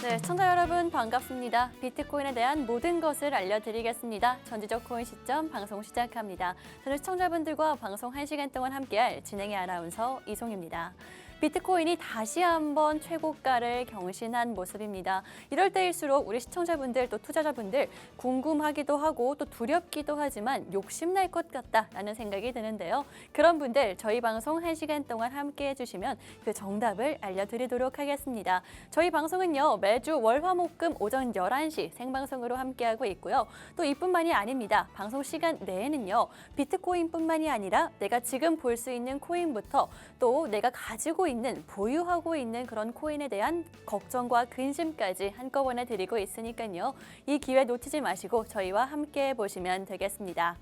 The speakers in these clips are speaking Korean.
네, 시청자 여러분 반갑습니다. 비트코인에 대한 모든 것을 알려드리겠습니다. 전지적 코인 시점 방송 시작합니다. 저는 시청자분들과 방송 1시간 동안 함께할 진행의 아나운서 이송입니다. 비트코인이 다시 한번 최고가를 경신한 모습입니다. 이럴 때일수록 우리 시청자분들 또 투자자분들 궁금하기도 하고 또 두렵기도 하지만 욕심날 것 같다라는 생각이 드는데요. 그런 분들 저희 방송 1시간 동안 함께해 주시면 그 정답을 알려드리도록 하겠습니다. 저희 방송은요. 매주 월화목금 오전 11시 생방송으로 함께하고 있고요. 또 이뿐만이 아닙니다. 방송 시간 내에는요. 비트코인뿐만이 아니라 내가 지금 볼 수 있는 코인부터 또 내가 가지고 있는 보유하고 있는 그런 코인에 대한 걱정과 근심까지 한꺼번에 드리고 있으니까요. 이 기회 놓치지 마시고 저희와 함께 보시면 되겠습니다.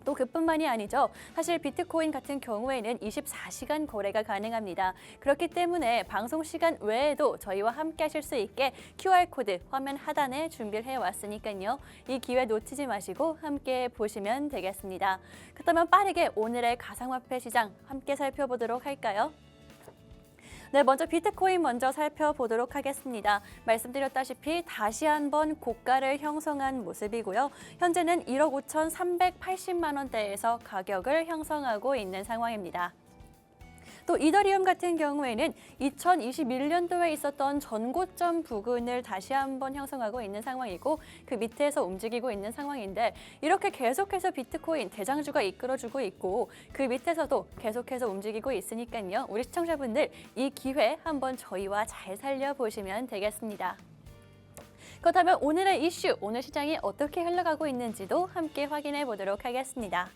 또 그뿐만이 아니죠. 사실 비트코인 같은 경우에는 24시간 거래가 가능합니다. 그렇기 때문에 방송 시간 외에도 저희와 함께 하실 수 있게 QR코드 화면 하단에 준비를 해왔으니까요. 이 기회 놓치지 마시고 함께 보시면 되겠습니다. 그렇다면 빠르게 오늘의 가상화폐 시장 함께 살펴보도록 할까요? 네, 먼저 비트코인 먼저 살펴보도록 하겠습니다. 말씀드렸다시피 다시 한번 고가를 형성한 모습이고요. 현재는 1억 5,380만 원대에서 가격을 형성하고 있는 상황입니다. 또 이더리움 같은 경우에는 2021년도에 있었던 전고점 부근을 다시 한번 형성하고 있는 상황이고 그 밑에서 움직이고 있는 상황인데 이렇게 계속해서 비트코인 대장주가 이끌어주고 있고 그 밑에서도 계속해서 움직이고 있으니까요. 우리 시청자분들 이 기회 한번 저희와 잘 살려보시면 되겠습니다. 그렇다면 오늘의 이슈, 오늘 시장이 어떻게 흘러가고 있는지도 함께 확인해 보도록 하겠습니다.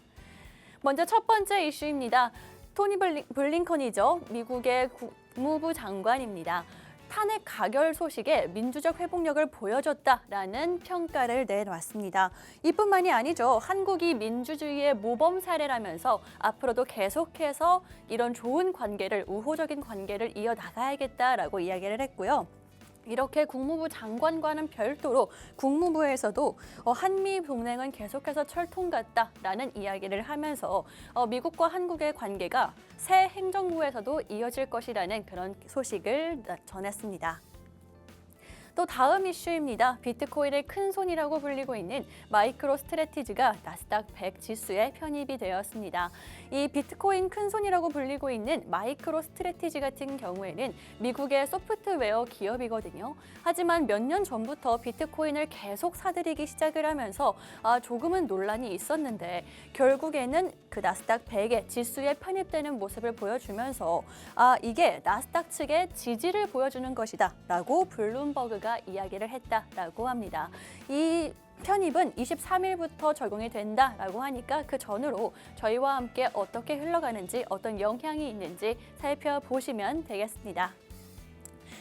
먼저 첫 번째 이슈입니다. 토니 블링컨이죠. 미국의 국무부 장관입니다. 탄핵 가결 소식에 민주적 회복력을 보여줬다라는 평가를 내놨습니다. 이뿐만이 아니죠. 한국이 민주주의의 모범 사례라면서 앞으로도 계속해서 이런 좋은 관계를, 우호적인 관계를 이어나가야겠다라고 이야기를 했고요. 이렇게 국무부 장관과는 별도로 국무부에서도 한미 동맹은 계속해서 철통 같다라는 이야기를 하면서 미국과 한국의 관계가 새 행정부에서도 이어질 것이라는 그런 소식을 전했습니다. 또 다음 이슈입니다. 비트코인의 큰손이라고 불리고 있는 마이크로 스트래티지가 나스닥 100 지수에 편입이 되었습니다. 이 비트코인 큰손이라고 불리고 있는 마이크로 스트래티지 같은 경우에는 미국의 소프트웨어 기업이거든요. 하지만 몇 년 전부터 비트코인을 계속 사들이기 시작을 하면서 조금은 논란이 있었는데 결국에는 그 나스닥 100의 지수에 편입되는 모습을 보여주면서 이게 나스닥 측의 지지를 보여주는 것이다 라고 블룸버그가 이야기를 했다라고 합니다. 이 편입은 23일부터 적용이 된다라고 하니까 그 전으로 저희와 함께 어떻게 흘러가는지 어떤 영향이 있는지 살펴보시면 되겠습니다.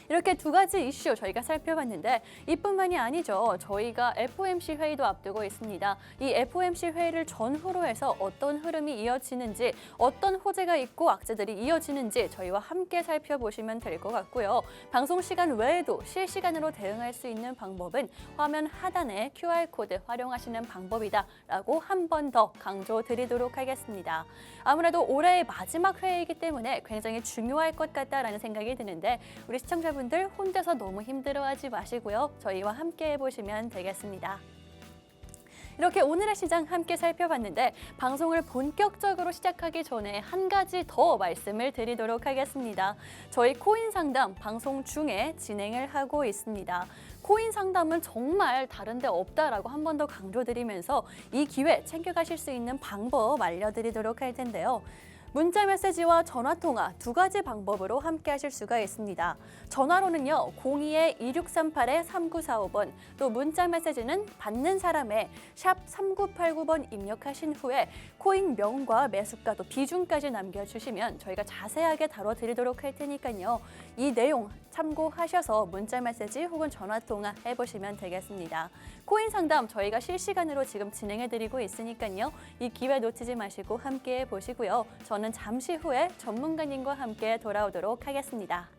이렇게 두 가지 이슈 저희가 살펴봤는데 이뿐만이 아니죠. 저희가 FOMC 회의도 앞두고 있습니다. 이 FOMC 회의를 전후로 해서 어떤 흐름이 이어지는지 어떤 호재가 있고 악재들이 이어지는지 저희와 함께 살펴보시면 될 것 같고요. 방송 시간 외에도 실시간으로 대응할 수 있는 방법은 화면 하단에 QR코드 활용하시는 방법이다라고 한 번 더 강조드리도록 하겠습니다. 아무래도 올해의 마지막 회의이기 때문에 굉장히 중요할 것 같다라는 생각이 드는데 우리 시청자분들 혼자서 너무 힘들어하지 마시고요. 저희와 함께 해보시면 되겠습니다. 이렇게 오늘의 시장 함께 살펴봤는데 방송을 본격적으로 시작하기 전에 한 가지 더 말씀을 드리도록 하겠습니다. 저희 코인 상담 방송 중에 진행을 하고 있습니다. 코인 상담은 정말 다른 데 없다라고 한 번 더 강조드리면서 이 기회 챙겨가실 수 있는 방법 알려드리도록 할 텐데요. 문자 메시지와 전화 통화 두 가지 방법으로 함께 하실 수가 있습니다. 전화로는요. 02-2638-3945번 또 문자 메시지는 받는 사람의 샵 3989번 입력하신 후에 코인 명과 매수가 또 비중까지 남겨주시면 저희가 자세하게 다뤄드리도록 할 테니까요. 이 내용 참고하셔서 문자 메시지 혹은 전화 통화 해보시면 되겠습니다. 코인 상담 저희가 실시간으로 지금 진행해드리고 있으니까요. 이 기회 놓치지 마시고 함께 보시고요. 저는 잠시 후에 전문가님과 함께 돌아오도록 하겠습니다.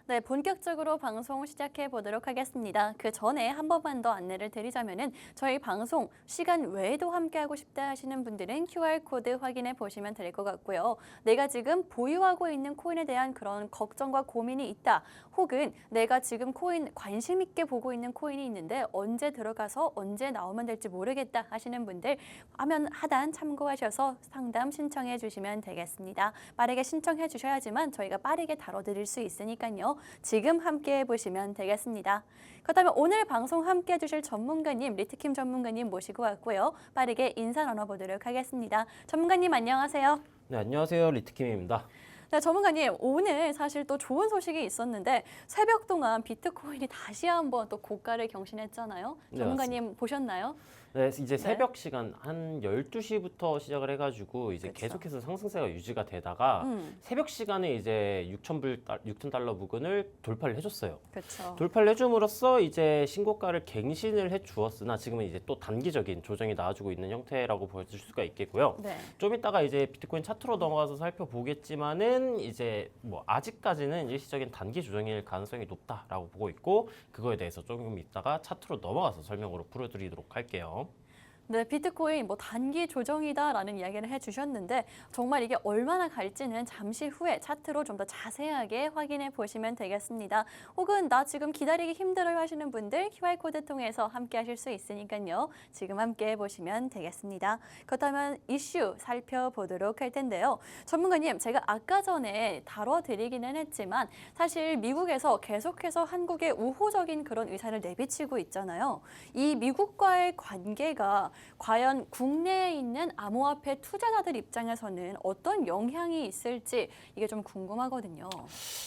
네, 본격적으로 방송 시작해 보도록 하겠습니다. 그 전에 한 번만 더 안내를 드리자면은 저희 방송 시간 외에도 함께하고 싶다 하시는 분들은 QR코드 확인해 보시면 될 것 같고요. 내가 지금 보유하고 있는 코인에 대한 그런 걱정과 고민이 있다. 혹은 내가 지금 코인 관심 있게 보고 있는 코인이 있는데 언제 들어가서 언제 나오면 될지 모르겠다 하시는 분들 화면 하단 참고하셔서 상담 신청해 주시면 되겠습니다. 빠르게 신청해 주셔야지만 저희가 빠르게 다뤄드릴 수 있으니까요. 지금 함께 해보시면 되겠습니다. 그렇다면 오늘 방송 함께 해주실 전문가님, 리트킴 전문가님 모시고 왔고요. 빠르게 인사 나눠보도록 하겠습니다. 전문가님 안녕하세요. 네, 안녕하세요. 리트킴입니다. 네, 전문가님 오늘 사실 또 좋은 소식이 있었는데 새벽 동안 비트코인이 다시 한번 또 고가를 경신했잖아요. 네, 전문가님 맞습니다. 보셨나요? 네, 이제 새벽 시간 한 12시부터 시작을 해가지고 이제 그쵸. 계속해서 상승세가 유지가 되다가 새벽 시간에 이제 6,000달러 부근을 돌파를 해줬어요. 그렇죠. 돌파를 해줌으로써 이제 신고가를 갱신을 해주었으나 지금은 이제 또 단기적인 조정이 나와주고 있는 형태라고 보여줄 수가 있겠고요. 네. 좀 이따가 이제 비트코인 차트로 넘어가서 살펴보겠지만은 이제 뭐 아직까지는 일시적인 단기 조정일 가능성이 높다라고 보고 있고 그거에 대해서 조금 이따가 차트로 넘어가서 설명으로 풀어드리도록 할게요. 네, 비트코인 뭐 단기 조정이다라는 이야기를 해주셨는데 정말 이게 얼마나 갈지는 잠시 후에 차트로 좀 더 자세하게 확인해 보시면 되겠습니다. 혹은 나 지금 기다리기 힘들어요 하시는 분들 QR코드 통해서 함께 하실 수 있으니까요. 지금 함께 해보시면 되겠습니다. 그렇다면 이슈 살펴보도록 할 텐데요. 전문가님, 제가 아까 전에 다뤄드리기는 했지만 사실 미국에서 계속해서 한국에 우호적인 그런 의사를 내비치고 있잖아요. 이 미국과의 관계가 과연 국내에 있는 암호화폐 투자자들 입장에서는 어떤 영향이 있을지 이게 좀 궁금하거든요.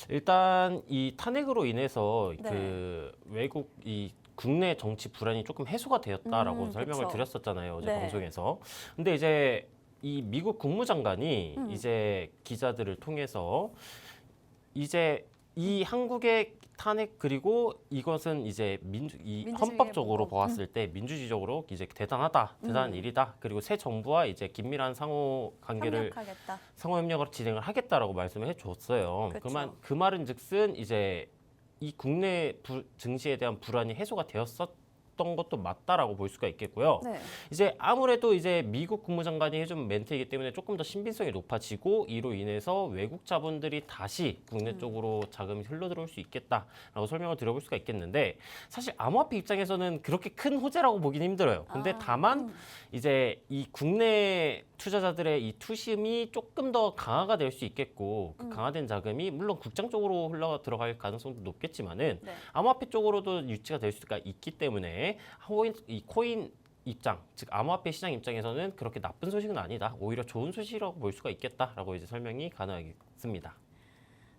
일단 이 탄핵으로 인해서 네. 그 외국 이 국내 정치 불안이 조금 해소가 되었다라고 설명을 그쵸. 드렸었잖아요, 어제 네. 방송에서. 근데 이제 이 미국 국무장관이 음. 이제 기자들을 통해서 이제 이 한국의 탄핵 그리고 이것은 이제 이 민주주의의 헌법적으로 모범. 보았을 때 민주주의적으로 이제 대단한 일이다. 그리고 새 정부와 이제 긴밀한 상호 관계를 협력하겠다. 상호 협력을 진행을 하겠다라고 말씀을 해줬어요. 그쵸. 그 말은즉슨 이제 이 국내 증시에 대한 불안이 해소가 되었었던 것도 맞다라고 볼 수가 있겠고요. 네. 이제 아무래도 이제 미국 국무장관이 해준 멘트이기 때문에 조금 더 신빙성이 높아지고 이로 인해서 외국 자본들이 다시 국내 쪽으로 자금이 흘러들어올 수 있겠다라고 설명을 드려볼 수가 있겠는데 사실 암호화폐 입장에서는 그렇게 큰 호재라고 보긴 힘들어요. 근데 다만 이제 이 국내 투자자들의 이 투심이 조금 더 강화가 될 수 있겠고 그 강화된 자금이 물론 국장 쪽으로 흘러 들어갈 가능성도 높겠지만은 네. 암호화폐 쪽으로도 유치가 될 수가 있기 때문에 이 코인 입장, 즉 암호화폐 시장 입장에서는 그렇게 나쁜 소식은 아니다. 오히려 좋은 소식이라고 볼 수가 있겠다라고 이제 설명이 가능하겠습니다.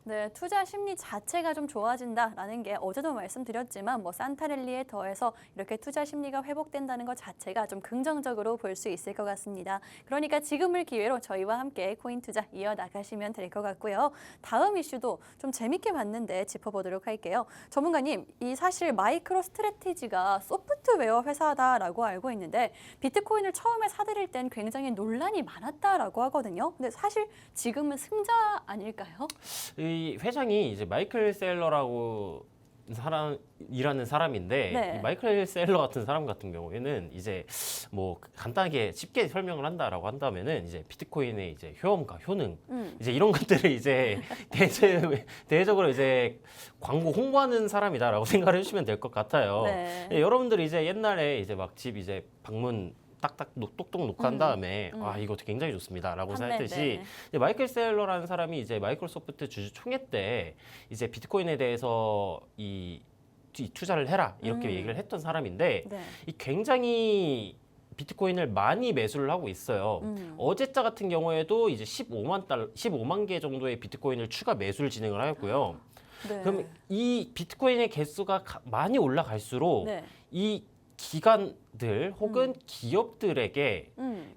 네, 투자 심리 자체가 좀 좋아진다라는 게 어제도 말씀드렸지만 뭐 산타랠리에 더해서 이렇게 투자 심리가 회복된다는 것 자체가 좀 긍정적으로 볼 수 있을 것 같습니다. 그러니까 지금을 기회로 저희와 함께 코인 투자 이어나가시면 될 것 같고요. 다음 이슈도 좀 재밌게 봤는데 짚어보도록 할게요. 전문가님, 이 사실 마이크로 스트래티지가 소프트웨어 회사다라고 알고 있는데 비트코인을 처음에 사들일 땐 굉장히 논란이 많았다라고 하거든요. 근데 사실 지금은 승자 아닐까요? 이 회장이 이제 마이클 셀러라고 일하는 사람인데 네. 이 마이클 셀러 같은 사람 같은 경우에는 이제 뭐 간단하게 쉽게 설명을 한다라고 한다면은 이제 비트코인의 이제 효험과 효능 이제 이런 것들을 이제 대외적으로 이제 광고 홍보하는 사람이다라고 생각을 해주시면 될 것 같아요. 네. 여러분들이 이제 옛날에 이제 막 집 이제 방문 딱딱 똑똑 녹화한 다음에 아 이거 굉장히 좋습니다라고 판매, 했듯이 네. 이제 마이클 셀러라는 사람이 이제 마이크로소프트 주주 총회 때 이제 비트코인에 대해서 이 투자를 해라 이렇게 얘기를 했던 사람인데 네. 이 굉장히 비트코인을 많이 매수를 하고 있어요. 어제자 같은 경우에도 이제 15만 개 정도의 비트코인을 추가 매수를 진행을 하였고요. 네. 그럼 이 비트코인의 개수가 많이 올라갈수록 네. 이 기관들 혹은 기업들에게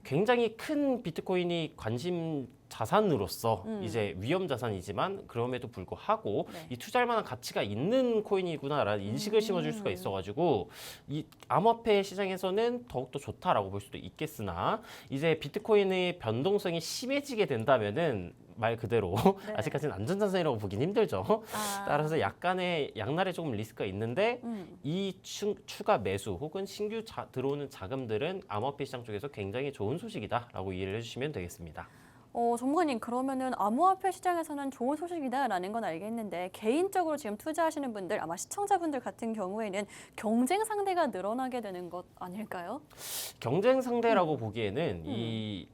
굉장히 큰 비트코인이 관심 자산으로서 이제 위험 자산이지만 그럼에도 불구하고 네. 이 투자할 만한 가치가 있는 코인이구나라는 인식을 심어줄 수가 있어가지고 이 암호화폐 시장에서는 더욱더 좋다라고 볼 수도 있겠으나 이제 비트코인의 변동성이 심해지게 된다면은 말 그대로 네. 아직까지는 안전자산이라고 보긴 힘들죠. 아, 따라서 약간의 양날에 조금 리스크가 있는데 음. 이 추가 매수 혹은 신규 들어오는 자금들은 암호화폐 시장 쪽에서 굉장히 좋은 소식이다라고 이해를 해주시면 되겠습니다. 전문가님 그러면은 암호화폐 시장에서는 좋은 소식이다라는 건 알겠는데 개인적으로 지금 투자하시는 분들 아마 시청자분들 같은 경우에는 경쟁 상대가 늘어나게 되는 것 아닐까요? 경쟁 상대라고 보기에는 이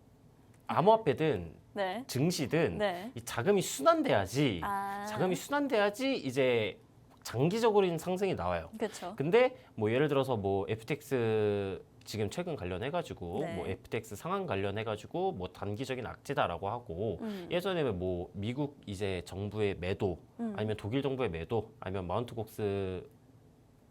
암호화폐든 네. 증시든 네. 이 자금이 순환돼야지 아, 자금이 순환돼야지 이제 장기적인 상승이 나와요. 그렇죠. 근데 뭐 예를 들어서 뭐 FTX 지금 최근 관련해가지고 네. 뭐 FTX 상한 관련해가지고 뭐 단기적인 악재다라고 하고 예전에 뭐 미국 이제 정부의 매도 아니면 독일 정부의 매도 아니면 마운트 곡스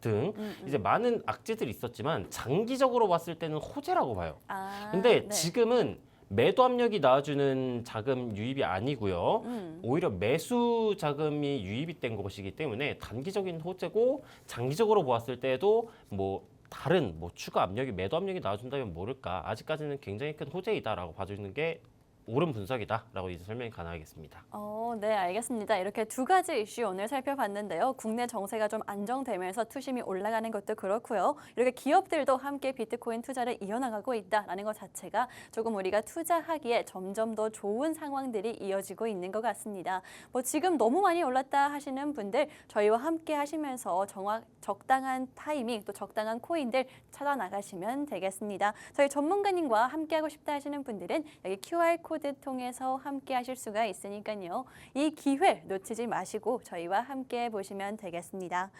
등 이제 많은 악재들이 있었지만 장기적으로 봤을 때는 호재라고 봐요. 아, 근데 네. 지금은 매도 압력이 나와주는 자금 유입이 아니고요. 오히려 매수 자금이 유입이 된 것이기 때문에 단기적인 호재고 장기적으로 보았을 때도 뭐 다른 뭐 추가 압력이 매도 압력이 나와준다면 모를까. 아직까지는 굉장히 큰 호재이다라고 봐주는 게 옳은 분석이다라고 이제 설명이 가능하겠습니다. 네, 알겠습니다. 이렇게 두 가지 이슈 오늘 살펴봤는데요. 국내 정세가 좀 안정되면서 투심이 올라가는 것도 그렇고요. 이렇게 기업들도 함께 비트코인 투자를 이어나가고 있다라는 것 자체가 조금 우리가 투자하기에 점점 더 좋은 상황들이 이어지고 있는 것 같습니다. 뭐 지금 너무 많이 올랐다 하시는 분들 저희와 함께 하시면서 적당한 타이밍 또 적당한 코인들 찾아 나가시면 되겠습니다. 저희 전문가님과 함께하고 싶다 하시는 분들은 여기 QR코드 통해서 함께 하실 수가 있으니까요. 이 기회 놓치지 마시고 저희와 함께 보시면 되겠습니다.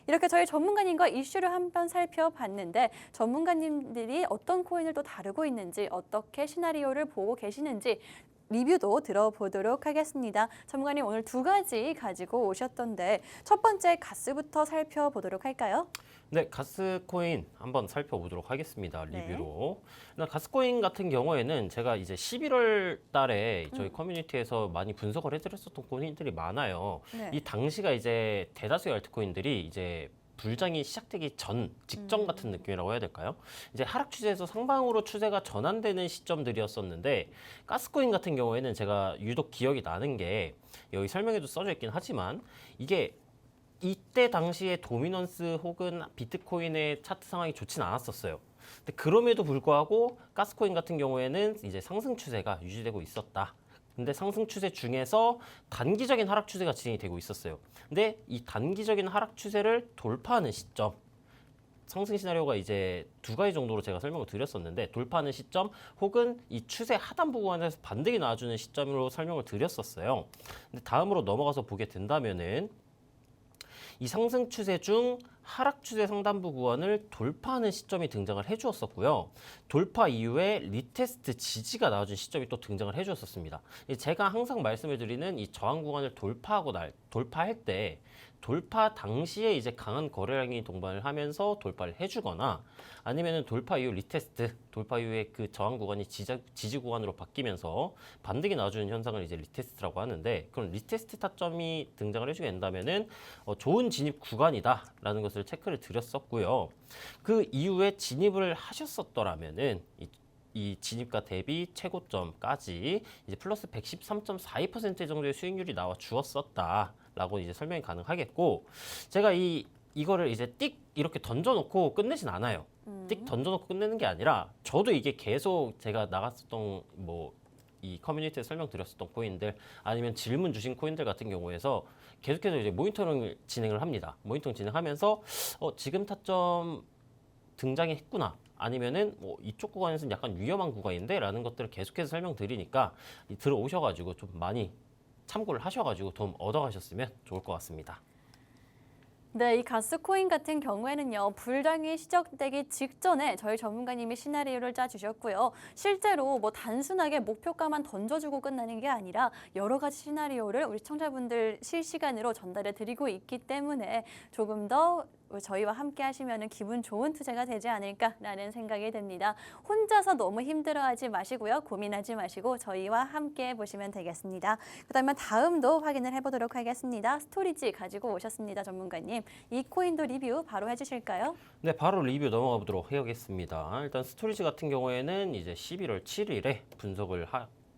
이렇게 저희 전문가님과 이슈를 한번 살펴봤는데 전문가님들이 어떤 코인을 또 다루고 있는지 어떻게 시나리오를 보고 계시는지 리뷰도 들어보도록 하겠습니다. 전문가님 오늘 두 가지 가지고 오셨던데 첫 번째 가스부터 살펴보도록 할까요? 네, 가스코인 한번 살펴보도록 하겠습니다. 네. 리뷰로. 가스코인 같은 경우에는 제가 이제 11월 달에 저희 커뮤니티에서 많이 분석을 해드렸었던 코인들이 많아요. 네. 이 당시가 이제 대다수의 알트코인들이 이제 불장이 시작되기 직전 같은 느낌이라고 해야 될까요? 이제 하락 추세에서 상방으로 추세가 전환되는 시점들이었었는데 가스코인 같은 경우에는 제가 유독 기억이 나는 게 여기 설명에도 써져 있긴 하지만 이게 이때 당시에 도미넌스 혹은 비트코인의 차트 상황이 좋진 않았었어요. 근데 그럼에도 불구하고 가스코인 같은 경우에는 이제 상승 추세가 유지되고 있었다. 근데 상승 추세 중에서 단기적인 하락 추세가 진행이 되고 있었어요. 근데 이 단기적인 하락 추세를 돌파하는 시점, 상승 시나리오가 이제 두 가지 정도로 제가 설명을 드렸었는데 돌파하는 시점 혹은 이 추세 하단부 구간에서 반등이 나와주는 시점으로 설명을 드렸었어요. 근데 다음으로 넘어가서 보게 된다면은 이 상승 추세 중 하락 추세 상단부 구간을 돌파하는 시점이 등장을 해주었었고요. 돌파 이후에 리테스트 지지가 나와준 시점이 또 등장을 해주었었습니다. 제가 항상 말씀을 드리는 이 저항 구간을 돌파할 때 돌파 당시에 이제 강한 거래량이 동반을 하면서 돌파를 해주거나 아니면은 돌파 이후 리테스트, 돌파 이후에 그 저항 구간이 지지 구간으로 바뀌면서 반등이 나와주는 현상을 이제 리테스트라고 하는데 그런 리테스트 타점이 등장을 해주게 된다면은 좋은 진입 구간이다라는 것을 체크를 드렸었고요. 그 이후에 진입을 하셨었더라면은 이 진입가 대비 최고점까지 이제 플러스 113.42% 정도의 수익률이 나와 주었었다라고 이제 설명이 가능하겠고 제가 이거를 이제 띡 이렇게 던져놓고 끝내진 않아요. 띡 던져놓고 끝내는 게 아니라 저도 이게 계속 제가 나갔었던 뭐 이 커뮤니티에 설명드렸었던 코인들 아니면 질문 주신 코인들 같은 경우에서 계속해서 이제 모니터링을 진행을 합니다. 모니터링 진행하면서 지금 타점 등장이 했구나. 아니면은 뭐 이쪽 구간에서는 약간 위험한 구간인데 라는 것들을 계속해서 설명드리니까 들어오셔가지고 좀 많이 참고를 하셔가지고 도움 얻어가셨으면 좋을 것 같습니다. 네, 이 가스코인 같은 경우에는요, 불장이 시작되기 직전에 저희 전문가님이 시나리오를 짜주셨고요. 실제로 뭐 단순하게 목표가만 던져주고 끝나는 게 아니라 여러 가지 시나리오를 우리 시청자분들 실시간으로 전달해 드리고 있기 때문에 조금 더 저희와 함께 하시면 기분 좋은 투자가 되지 않을까라는 생각이 듭니다. 혼자서 너무 힘들어하지 마시고요. 고민하지 마시고 저희와 함께 보시면 되겠습니다. 그다음에 다음도 확인을 해보도록 하겠습니다. 스토리지 가지고 오셨습니다. 전문가님. 이 코인도 리뷰 바로 해주실까요? 네, 바로 리뷰 넘어가 보도록 해야겠습니다. 일단 스토리지 같은 경우에는 이제 11월 7일에 분석을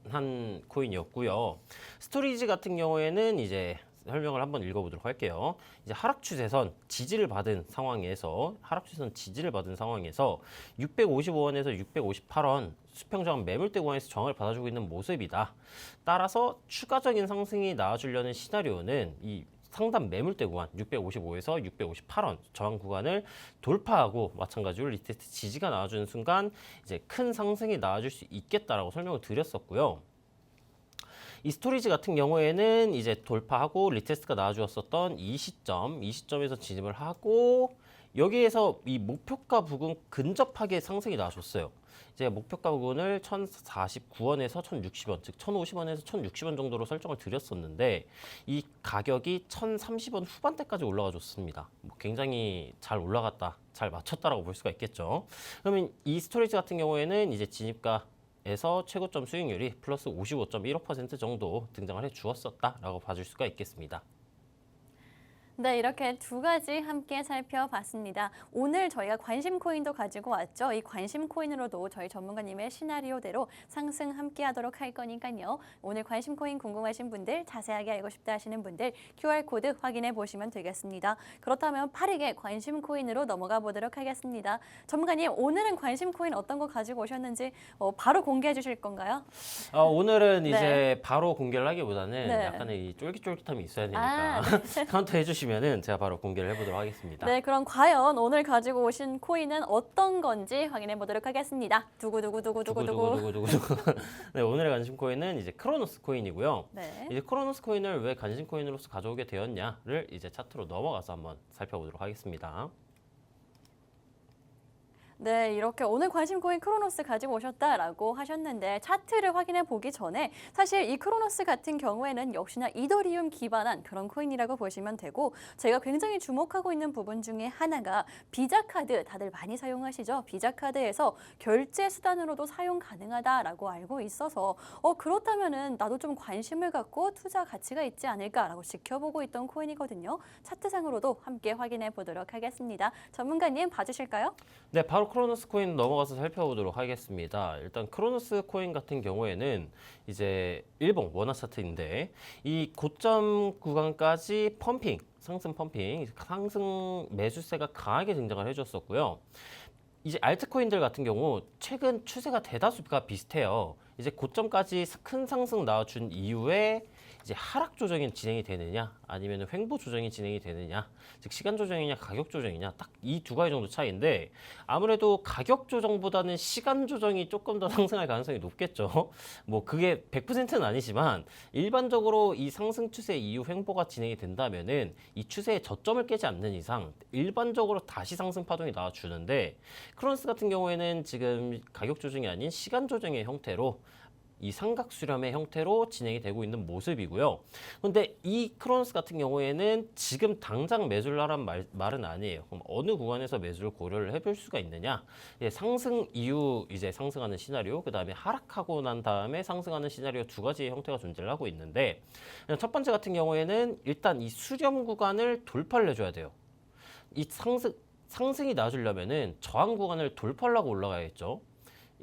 한 코인이었고요. 스토리지 같은 경우에는 이제 설명을 한번 읽어보도록 할게요. 이제 하락 추세선 지지를 받은 상황에서 655원에서 658원 수평저항 매물대 구간에서 저항을 받아주고 있는 모습이다. 따라서 추가적인 상승이 나와주려는 시나리오는 이 상단 매물대 구간 655에서 658원 저항 구간을 돌파하고 마찬가지로 리테스트 지지가 나와주는 순간 이제 큰 상승이 나와줄 수 있겠다라고 설명을 드렸었고요. 이 스토리지 같은 경우에는 이제 돌파하고 리테스트가 나와주었었던 이 시점에서 진입을 하고 여기에서 이 목표가 부근 근접하게 상승이 나와줬어요. 이제 목표가 부근을 1049원에서 1060원, 즉 1050원에서 1060원 정도로 설정을 드렸었는데 이 가격이 1030원 후반대까지 올라가 줬습니다. 굉장히 잘 올라갔다, 잘 맞췄다라고 볼 수가 있겠죠. 그러면 이 스토리지 같은 경우에는 이제 진입가에서 최고점 수익률이 플러스 55.15% 정도 등장을 해 주었었다라고 봐줄 수가 있겠습니다. 네, 이렇게 두 가지 함께 살펴봤습니다. 오늘 저희가 관심 코인도 가지고 왔죠. 이 관심 코인으로도 저희 전문가님의 시나리오대로 상승 함께 하도록 할 거니까요. 오늘 관심 코인 궁금하신 분들, 자세하게 알고 싶다 하시는 분들 QR코드 확인해 보시면 되겠습니다. 그렇다면 빠르게 관심 코인으로 넘어가 보도록 하겠습니다. 전문가님, 오늘은 관심 코인 어떤 거 가지고 오셨는지 바로 공개해 주실 건가요? 오늘은 네. 이제 바로 공개를 하기보다는 네. 약간의 이 쫄깃쫄깃함이 있어야 되니까 카운터 해주시면은 제가 바로 공개를 해보도록 하겠습니다. 네, 그럼 과연 오늘 가지고 오신 코인은 어떤 건지 확인해 보도록 하겠습니다. 두구두구두구두구두구. 두구두구두구두구. 네, 오늘의 관심 코인은 이제 크로노스 코인이고요. 네. 이제 크로노스 코인을 왜 관심 코인으로서 가져오게 되었냐를 이제 차트로 넘어가서 한번 살펴보도록 하겠습니다. 네, 이렇게 오늘 관심 코인 크로노스 가지고 오셨다라고 하셨는데 차트를 확인해 보기 전에 사실 이 크로노스 같은 경우에는 역시나 이더리움 기반한 그런 코인이라고 보시면 되고 제가 굉장히 주목하고 있는 부분 중에 하나가 비자 카드 다들 많이 사용하시죠? 비자 카드에서 결제 수단으로도 사용 가능하다라고 알고 있어서 그렇다면은 나도 좀 관심을 갖고 투자 가치가 있지 않을까라고 지켜보고 있던 코인이거든요. 차트상으로도 함께 확인해 보도록 하겠습니다. 전문가님 봐주실까요? 네, 바로 크로노스 코인 넘어가서 살펴보도록 하겠습니다. 일단 크로노스 코인 같은 경우에는 이제 일봉 원화 차트인데 이 고점 구간까지 펌핑, 상승 매수세가 강하게 등장을 해줬었고요. 이제 알트코인들 같은 경우 최근 추세가 대다수가 비슷해요. 이제 고점까지 큰 상승 나와준 이후에 이제 하락 조정이 진행이 되느냐 아니면 횡보 조정이 진행이 되느냐 즉 시간 조정이냐 가격 조정이냐 딱 이 두 가지 정도 차이인데 아무래도 가격 조정보다는 시간 조정이 조금 더 상승할 가능성이 높겠죠. 뭐 그게 100%는 아니지만 일반적으로 이 상승 추세 이후 횡보가 진행이 된다면은 이 추세의 저점을 깨지 않는 이상 일반적으로 다시 상승 파동이 나와주는데 크로노스 같은 경우에는 지금 가격 조정이 아닌 시간 조정의 형태로 이 삼각 수렴의 형태로 진행이 되고 있는 모습이고요. 그런데 이 크로노스 같은 경우에는 지금 당장 매수를 하란 말은 아니에요. 그럼 어느 구간에서 매수를 고려를 해볼 수가 있느냐? 상승 이후 이제 상승하는 시나리오, 그 다음에 하락하고 난 다음에 상승하는 시나리오 두 가지의 형태가 존재를 하고 있는데 첫 번째 같은 경우에는 일단 이 수렴 구간을 돌파를 해줘야 돼요. 이 상승이 나주려면은 저항 구간을 돌파를 하고 올라가야겠죠.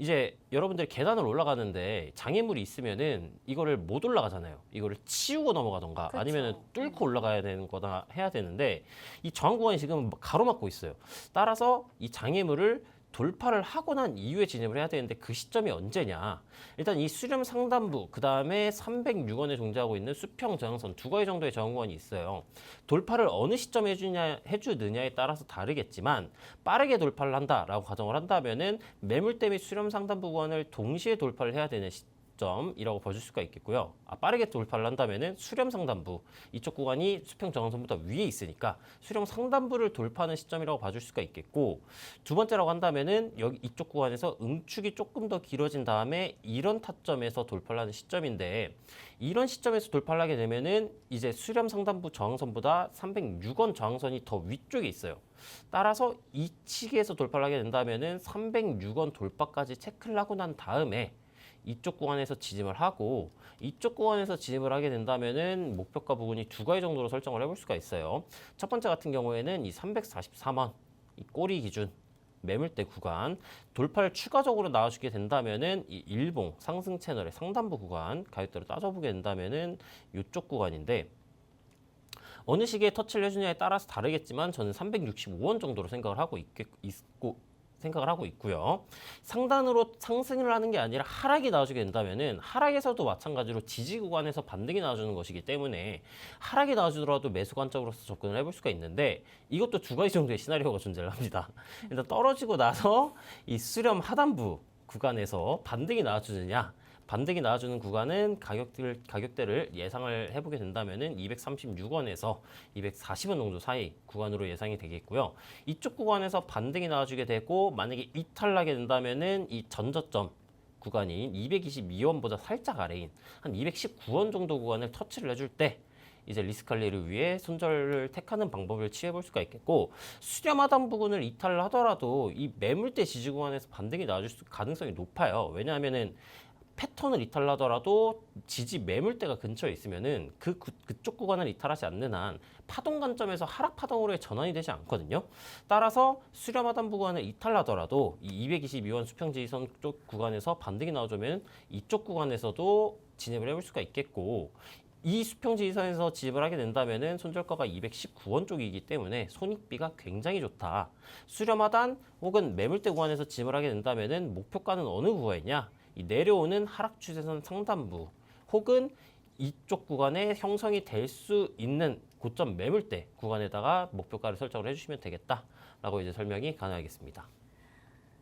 이제 여러분들이 계단을 올라가는데 장애물이 있으면은 이거를 못 올라가잖아요. 이거를 치우고 넘어가던가 그쵸. 아니면은 뚫고 올라가야 되는 거다 해야 되는데 이 저항 구간이 지금 가로막고 있어요. 따라서 이 장애물을 돌파를 하고 난 이후에 진입을 해야 되는데 그 시점이 언제냐? 일단 이 수렴 상단부 그 다음에 306원에 존재하고 있는 수평 저항선 두 가지 정도의 저항 구간이 있어요. 돌파를 어느 시점에 해주느냐에 따라서 다르겠지만 빠르게 돌파를 한다라고 가정을 한다면은 매물대 및 수렴 상단부 구간을 동시에 돌파를 해야 되는 시점이라고 봐줄 수가 있겠고요. 빠르게 돌파를 한다면은 수렴 상단부 이쪽 구간이 수평 저항선보다 위에 있으니까 수렴 상단부를 돌파하는 시점이라고 봐줄 수가 있겠고 두 번째라고 한다면은 여기 이쪽 구간에서 응축이 조금 더 길어진 다음에 이런 타점에서 돌파를 하는 시점인데 이런 시점에서 돌파를 하게 되면은 이제 수렴 상단부 저항선보다 306원 저항선이 더 위쪽에 있어요. 따라서 이 시기에서 돌파를 하게 된다면은 306원 돌파까지 체크를 하고 난 다음에 이쪽 구간에서 진입을 하고 이쪽 구간에서 진입을 하게 된다면은 목표가 부분이 두 가지 정도로 설정을 해볼 수가 있어요. 첫 번째 같은 경우에는 이 343원 이 꼬리 기준 매물대 구간 돌파를 추가적으로 나와주게 된다면은 이 일봉 상승 채널의 상단부 구간 가격대로 따져보게 된다면은 이쪽 구간인데 어느 시기에 터치를 해주냐에 따라서 다르겠지만 저는 365원 정도로 생각을 하고 있고요. 상단으로 상승을 하는 게 아니라 하락이 나와주게 된다면은 하락에서도 마찬가지로 지지 구간에서 반등이 나와주는 것이기 때문에 하락이 나와주더라도 매수 관점으로서 접근을 해볼 수가 있는데 이것도 두 가지 정도의 시나리오가 존재를 합니다. 일단 떨어지고 나서 이 수렴 하단부 구간에서 반등이 나와주느냐 반등이 나와주는 구간은 가격대를 예상을 해보게 된다면은 236원에서 240원 정도 사이 구간으로 예상이 되겠고요. 이쪽 구간에서 반등이 나와주게 되고 만약에 이탈하게 된다면은 이 전저점 구간인 222원보다 살짝 아래인 한 219원 정도 구간을 터치를 해줄 때 이제 리스크 관리를 위해 손절을 택하는 방법을 취해볼 수가 있겠고 수렴 하단 부분을 이탈을 하더라도 이 매물대 지지 구간에서 반등이 나와줄 가능성이 높아요. 왜냐하면은 패턴을 이탈하더라도 지지 매물대가 근처에 있으면은 그쪽 구간을 이탈하지 않는 한 파동 관점에서 하락 파동으로의 전환이 되지 않거든요. 따라서 수렴 하단 구간을 이탈하더라도 이 222원 수평 지지선 쪽 구간에서 반등이 나오면 이쪽 구간에서도 진입을 해볼 수가 있겠고 이 수평 지지선에서 진입을 하게 된다면은 손절가가 219원 쪽이기 때문에 손익비가 굉장히 좋다. 수렴 하단 혹은 매물대 구간에서 진입을 하게 된다면은 목표가는 어느 구간이냐? 이 내려오는 하락 추세선 상단부 혹은 이쪽 구간에 형성이 될 수 있는 고점 매물대 구간에다가 목표가를 설정을 해주시면 되겠다라고 이제 설명이 가능하겠습니다.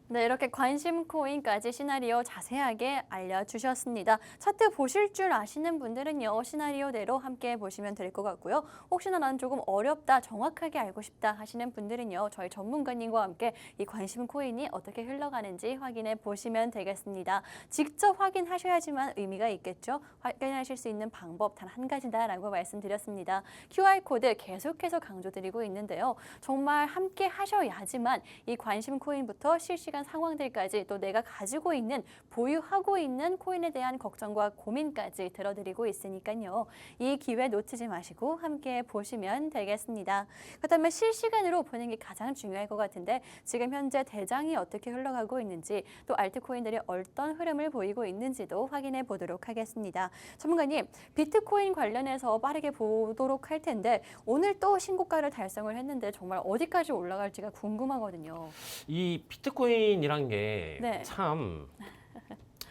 네, 이렇게 관심 코인까지 시나리오 자세하게 알려주셨습니다. 차트 보실 줄 아시는 분들은요, 시나리오대로 함께 보시면 될 것 같고요. 혹시나 난 조금 어렵다, 정확하게 알고 싶다 하시는 분들은요, 저희 전문가님과 함께 이 관심 코인이 어떻게 흘러가는지 확인해 보시면 되겠습니다. 직접 확인하셔야지만 의미가 있겠죠. 확인하실 수 있는 방법 단 한 가지다라고 말씀드렸습니다. QR코드 계속해서 강조드리고 있는데요. 정말 함께 하셔야지만 이 관심 코인부터 실시간 상황들까지 또 내가 가지고 있는 보유하고 있는 코인에 대한 걱정과 고민까지 들어드리고 있으니까요. 이 기회 놓치지 마시고 함께 보시면 되겠습니다. 그렇다면 실시간으로 보는 게 가장 중요할 것 같은데 지금 현재 대장이 어떻게 흘러가고 있는지 또 알트코인들이 어떤 흐름을 보이고 있는지도 확인해 보도록 하겠습니다. 전문가님, 비트코인 관련해서 빠르게 보도록 할 텐데 오늘 또 신고가를 달성을 했는데 정말 어디까지 올라갈지가 궁금하거든요. 이 비트코인이란 게 네. 참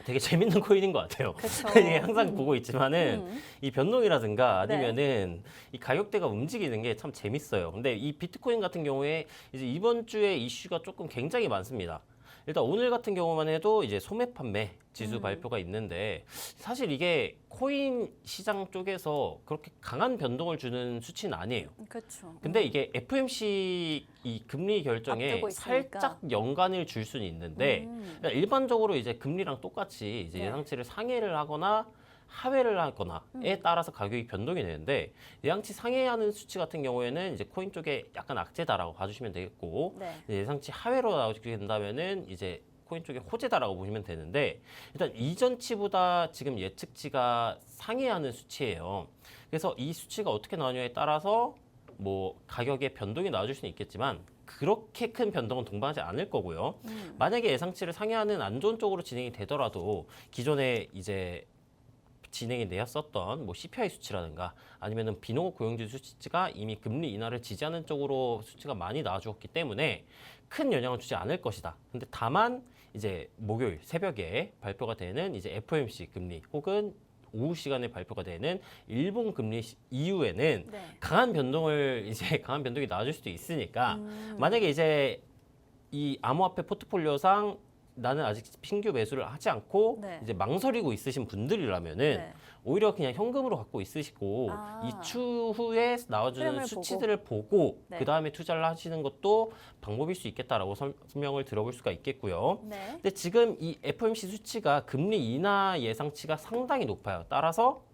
되게 재밌는 코인인 것 같아요. 그쵸. 이게 항상 보고 있지만은 이 변동이라든가 아니면은 이 가격대가 움직이는 게 참 재밌어요. 근데 이 비트코인 같은 경우에 이제 이번 주에 이슈가 조금 굉장히 많습니다. 일단 오늘 같은 경우만 해도 이제 소매 판매 지수 발표가 있는데 사실 이게 코인 시장 쪽에서 그렇게 강한 변동을 주는 수치는 아니에요. 그렇죠. 근데 이게 FOMC 이 금리 결정에 앞두고 있으니까. 살짝 연관을 줄 수는 있는데 그러니까 일반적으로 이제 금리랑 똑같이 이제 네. 예상치를 상회를 하거나 하회를 하거나에 따라서 가격이 변동이 되는데 예상치 상회하는 수치 같은 경우에는 이제 코인 쪽에 약간 악재다라고 봐주시면 되겠고 네. 이제 예상치 하회로 나오게 된다면은 이제 코인 쪽에 호재다라고 보시면 되는데 일단 이전치보다 지금 예측치가 상회하는 수치예요. 그래서 이 수치가 어떻게 나오냐에 따라서 뭐 가격에 변동이 나와줄 수는 있겠지만 그렇게 큰 변동은 동반하지 않을 거고요. 만약에 예상치를 상회하는 안 좋은 쪽으로 진행이 되더라도 기존에 이제 진행이 되었었던 뭐 CPI 수치라든가 아니면은 비농업 고용지수 수치가 이미 금리 인하를 지지하는 쪽으로 수치가 많이 나와주었기 때문에 큰 영향을 주지 않을 것이다. 근데 다만 이제 목요일 새벽에 발표가 되는 이제 FOMC 금리 혹은 오후 시간에 발표가 되는 일본 금리 이후에는 네. 강한 변동이 나와줄 수도 있으니까 만약에 이제 이 암호화폐 포트폴리오상 나는 아직 신규 매수를 하지 않고 네. 이제 망설이고 있으신 분들이라면은 네. 오히려 그냥 현금으로 갖고 있으시고 아. 이 추후에 나와주는 흐름을 수치들을 보고 네. 그 다음에 투자를 하시는 것도 방법일 수 있겠다라고 설명을 들어볼 수가 있겠고요. 네. 근데 지금 이 FOMC 수치가 금리 인하 예상치가 상당히 높아요. 따라서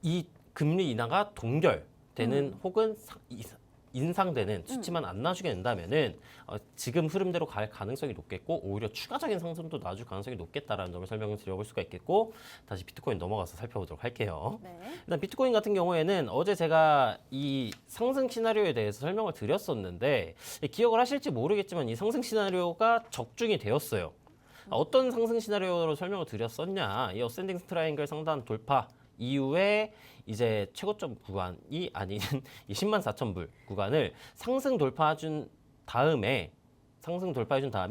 이 금리 인하가 동결되는 혹은 인상되는 수치만 안 나와주게 된다면은 지금 흐름대로 갈 가능성이 높겠고 오히려 추가적인 상승도 나와줄 가능성이 높겠다라는 점을 설명을 드려볼 수가 있겠고 다시 비트코인 넘어가서 살펴보도록 할게요. 네. 일단 비트코인 같은 경우에는 어제 제가 이 상승 시나리오에 대해서 설명을 드렸었는데 기억을 하실지 모르겠지만 이 상승 시나리오가 적중이 되었어요. 어떤 상승 시나리오로 설명을 드렸었냐? 이 어센딩 트라이앵글 상단 돌파 이후에 이제 최고점 구간이 아닌 이 104,000불 구간을 상승 돌파해준 다음에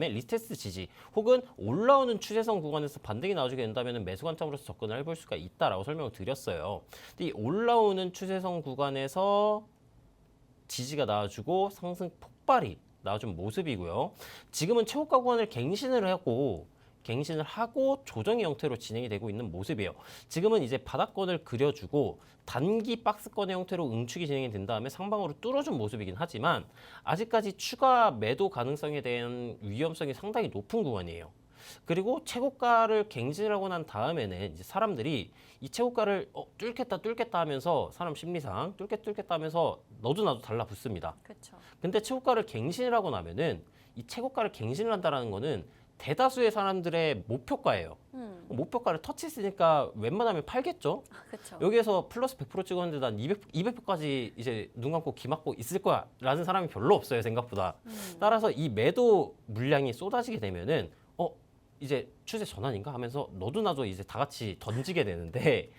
리스테스트 지지 혹은 올라오는 추세선 구간에서 반등이 나와주게 된다면 매수 관점으로서 접근을 해볼 수가 있다라고 설명을 드렸어요. 근데 이 올라오는 추세선 구간에서 지지가 나와주고 상승 폭발이 나와준 모습이고요. 지금은 최고가 구간을 갱신을 하고 조정의 형태로 진행이 되고 있는 모습이에요. 지금은 이제 바닥권을 그려주고 단기 박스권의 형태로 응축이 진행이 된 다음에 상방으로 뚫어준 모습이긴 하지만 아직까지 추가 매도 가능성에 대한 위험성이 상당히 높은 구간이에요. 그리고 최고가를 갱신을 하고 난 다음에는 이제 사람들이 이 최고가를 뚫겠다 하면서 사람 심리상 뚫겠다 하면서 너도 나도 달라붙습니다. 그렇죠. 근데 최고가를 갱신을 하고 나면은 이 최고가를 갱신을 한다라는 거는 대다수의 사람들의 목표가예요. 목표가를 터치했으니까 웬만하면 팔겠죠. 그렇죠. 여기에서 플러스 100% 찍었는데 난 200%까지 이제 눈 감고 귀 막고 있을 거야 라는 사람이 별로 없어요, 생각보다. 따라서 이 매도 물량이 쏟아지게 되면은 이제 추세 전환인가 하면서 너도 나도 이제 다 같이 던지게 되는데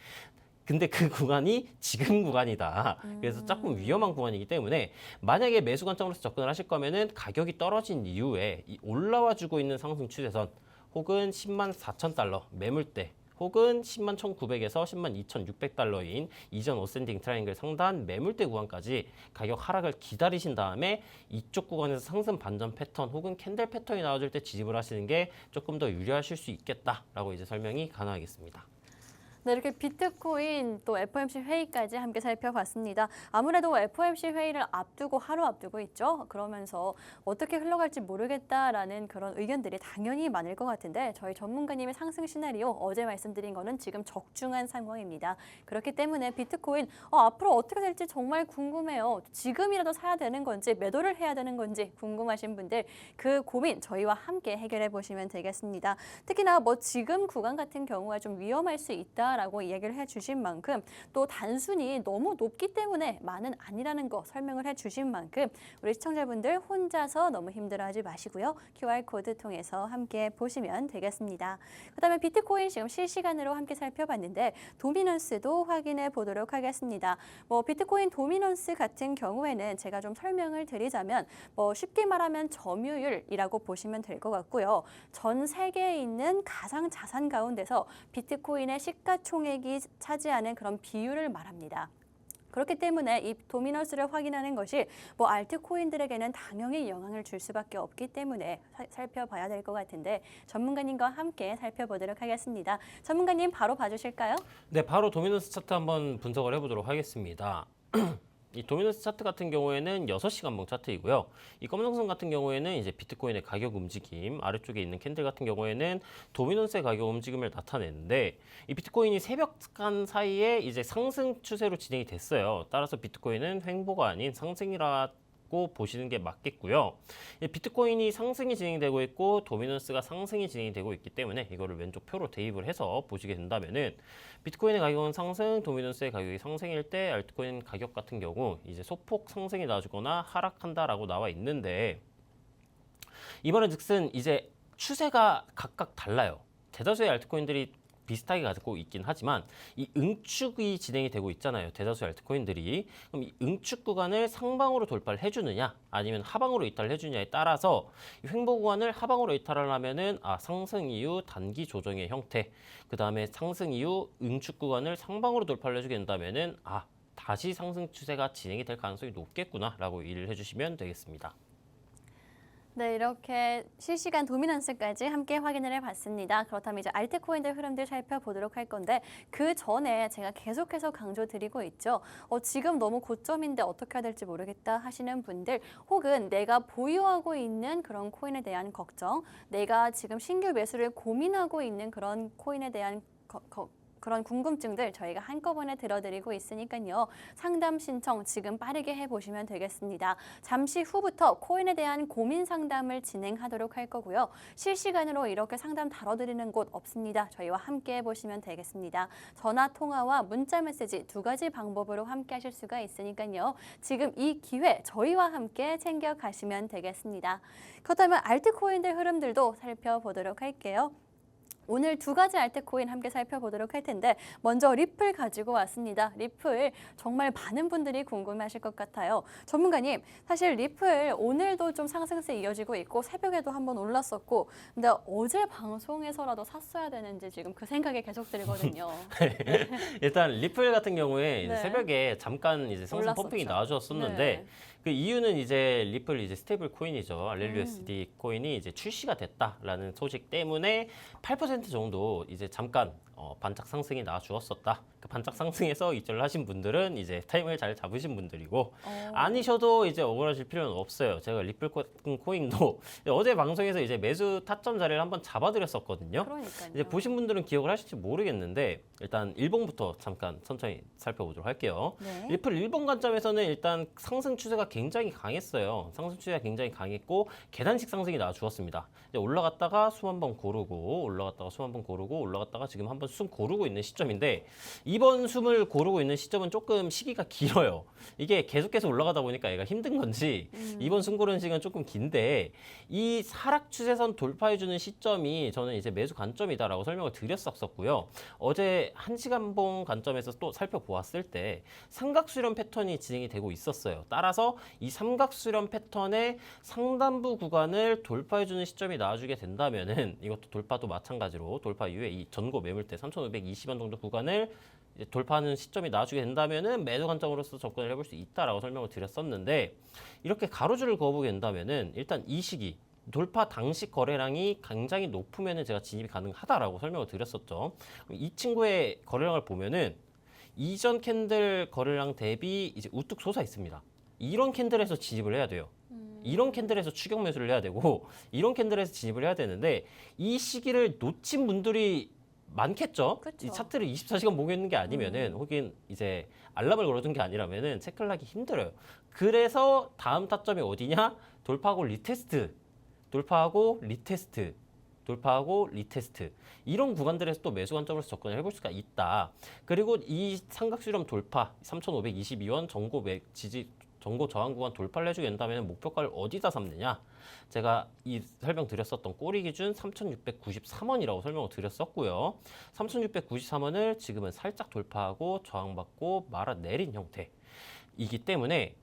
근데 그 구간이 지금 구간이다. 그래서 조금 위험한 구간이기 때문에 만약에 매수 관점으로서 접근을 하실 거면은 가격이 떨어진 이후에 이 올라와주고 있는 상승 추세선 혹은 104,000달러 매물대 혹은 101,900에서 102,600달러인 이전 어센딩 트라이앵글 상단 매물대 구간까지 가격 하락을 기다리신 다음에 이쪽 구간에서 상승 반전 패턴 혹은 캔들 패턴이 나와줄 때 지집을 하시는 게 조금 더 유리하실 수 있겠다라고 이제 설명이 가능하겠습니다. 네, 이렇게 비트코인 또 FOMC 회의까지 함께 살펴봤습니다. 아무래도 FOMC 회의를 하루 앞두고 있죠. 그러면서 어떻게 흘러갈지 모르겠다라는 그런 의견들이 당연히 많을 것 같은데 저희 전문가님의 상승 시나리오 어제 말씀드린 거는 지금 적중한 상황입니다. 그렇기 때문에 비트코인 앞으로 어떻게 될지 정말 궁금해요. 지금이라도 사야 되는 건지 매도를 해야 되는 건지 궁금하신 분들 그 고민 저희와 함께 해결해 보시면 되겠습니다. 특히나 지금 구간 같은 경우가 좀 위험할 수 있다 라고 이야기를 해주신 만큼 또 단순히 너무 높기 때문에 많은 아니라는 거 설명을 해주신 만큼 우리 시청자분들 혼자서 너무 힘들어하지 마시고요. QR코드 통해서 함께 보시면 되겠습니다. 그다음에 비트코인 지금 실시간으로 함께 살펴봤는데 도미넌스도 확인해 보도록 하겠습니다. 비트코인 도미넌스 같은 경우에는 제가 좀 설명을 드리자면 쉽게 말하면 점유율이라고 보시면 될 것 같고요. 전 세계에 있는 가상 자산 가운데서 비트코인의 시가총액이 차지하는 그런 비율을 말합니다. 그렇기 때문에 이 도미넌스를 확인하는 것이 알트코인들에게는 당연히 영향을 줄 수밖에 없기 때문에 살펴봐야 될 것 같은데 전문가님과 함께 살펴보도록 하겠습니다. 전문가님 바로 봐주실까요? 네, 바로 도미넌스 차트 한번 분석을 해보도록 하겠습니다. 이 도미넌스 차트 같은 경우에는 6시간봉 차트이고요. 이 검정선 같은 경우에는 이제 비트코인의 가격 움직임, 아래쪽에 있는 캔들 같은 경우에는 도미넌스의 가격 움직임을 나타내는데 이 비트코인이 새벽간 사이에 이제 상승 추세로 진행이 됐어요. 따라서 비트코인은 횡보가 아닌 상승이라고 보시는 게 맞겠고요. 비트코인이 상승이 진행되고 있고 도미넌스가 상승이 진행이 되고 있기 때문에 이거를 왼쪽 표로 대입을 해서 보시게 된다면은 비트코인의 가격은 상승, 도미넌스의 가격이 상승일 때 알트코인 가격 같은 경우 이제 소폭 상승이 나와주거나 하락한다라고 나와 있는데 이번엔 즉슨 이제 추세가 각각 달라요. 대다수의 알트코인들이 비슷하게 가지고 있긴 하지만 이 응축이 진행이 되고 있잖아요. 대다수 알트코인들이. 그럼 이 응축 구간을 상방으로 돌파를 해주느냐 아니면 하방으로 이탈을 해주느냐에 따라서 이 횡보 구간을 하방으로 이탈을 하면은 상승 이후 단기 조정의 형태 그 다음에 상승 이후 응축 구간을 상방으로 돌파를 해주게 된다면은 다시 상승 추세가 진행이 될 가능성이 높겠구나 라고 이해를 해주시면 되겠습니다. 네, 이렇게 실시간 도미넌스까지 함께 확인을 해봤습니다. 그렇다면 이제 알트코인들 흐름들 살펴보도록 할 건데 그 전에 제가 계속해서 강조드리고 있죠. 지금 너무 고점인데 어떻게 해야 될지 모르겠다 하시는 분들 혹은 내가 보유하고 있는 그런 코인에 대한 걱정, 내가 지금 신규 매수를 고민하고 있는 그런 코인에 대한 그런 궁금증들 저희가 한꺼번에 들어드리고 있으니까요. 상담 신청 지금 빠르게 해보시면 되겠습니다. 잠시 후부터 코인에 대한 고민 상담을 진행하도록 할 거고요. 실시간으로 이렇게 상담 다뤄드리는 곳 없습니다. 저희와 함께 해보시면 되겠습니다. 전화 통화와 문자 메시지 두 가지 방법으로 함께 하실 수가 있으니까요. 지금 이 기회 저희와 함께 챙겨가시면 되겠습니다. 그렇다면 알트코인들 흐름들도 살펴보도록 할게요. 오늘 두 가지 알트코인 함께 살펴보도록 할 텐데 먼저 리플 가지고 왔습니다. 리플 정말 많은 분들이 궁금해하실 것 같아요. 전문가님, 사실 리플 오늘도 좀 상승세 이어지고 있고 새벽에도 한번 올랐었고 근데 어제 방송에서라도 샀어야 되는지 지금 그 생각이 계속 들거든요. 일단 리플 같은 경우에 이제 네. 새벽에 잠깐 이제 상승 올랐었죠. 펌핑이 나와주었었는데 네. 그 이유는 이제 리플 이제 스테이블 코인이죠. RLUSD 코인이 이제 출시가 됐다라는 소식 때문에 8% 정도 이제 잠깐 반짝 상승이 나와주었었다. 그 반짝 상승에서 입절을 하신 분들은 이제 타이밍을 잘 잡으신 분들이고 아니셔도 이제 억울하실 필요는 없어요. 제가 리플 코인도 어제 방송에서 이제 매수 타점 자리를 한번 잡아드렸었거든요. 그러니까요. 이제 보신 분들은 기억을 하실지 모르겠는데 일단 일봉부터 잠깐 천천히 살펴보도록 할게요. 네. 리플 일본 관점에서는 일단 상승 추세가 굉장히 강했어요. 상승 추세가 굉장히 강했고 계단식 상승이 나와주었습니다. 이제 올라갔다가 숨 한번 고르고 올라갔다가 숨 한번 고르고 올라갔다가 지금 한번 숨 고르고 있는 시점인데 이번 숨을 고르고 있는 시점은 조금 시기가 길어요. 이게 계속해서 올라가다 보니까 얘가 힘든 건지 이번 숨 고르는 시간은 조금 긴데 이 하락 추세선 돌파해주는 시점이 저는 이제 매수 관점이다라고 설명을 드렸었고요. 어제 1시간봉 관점에서 또 살펴보았을 때 삼각수렴 패턴이 진행이 되고 있었어요. 따라서 이 삼각수렴 패턴의 상단부 구간을 돌파해주는 시점이 나와주게 된다면은 이것도 돌파도 마찬가지로 돌파 이후에 이 전고 매물대 3,520원 정도 구간을 이제 돌파하는 시점이 나와주게 된다면은 매도 관점으로서 접근을 해볼 수 있다라고 설명을 드렸었는데 이렇게 가로줄을 그어보게 된다면은 일단 이 시기 돌파 당시 거래량이 굉장히 높으면은 제가 진입이 가능하다라고 설명을 드렸었죠. 이 친구의 거래량을 보면은 이전 캔들 거래량 대비 이제 우뚝 솟아 있습니다. 이런 캔들에서 진입을 해야 돼요. 이런 캔들에서 추격 매수를 해야 되고 이런 캔들에서 진입을 해야 되는데 이 시기를 놓친 분들이 많겠죠. 그쵸. 이 차트를 24시간 보고 있는 게 아니면은 혹은 이제 알람을 걸어둔 게 아니라면은 체크를 하기 힘들어요. 그래서 다음 타점이 어디냐? 돌파하고 리테스트, 돌파하고 리테스트, 돌파하고 리테스트 이런 구간들에서 또 매수 관점으로서 접근을 해볼 수가 있다. 그리고 이 삼각수렴 돌파 3,522원 전고 저항 구간 돌파를 해주게 된다면 목표가를 어디다 삼느냐? 제가 이 설명 드렸었던 꼬리 기준 3,693원이라고 설명을 드렸었고요. 3,693원을 지금은 살짝 돌파하고 저항받고 말아내린 형태이기 때문에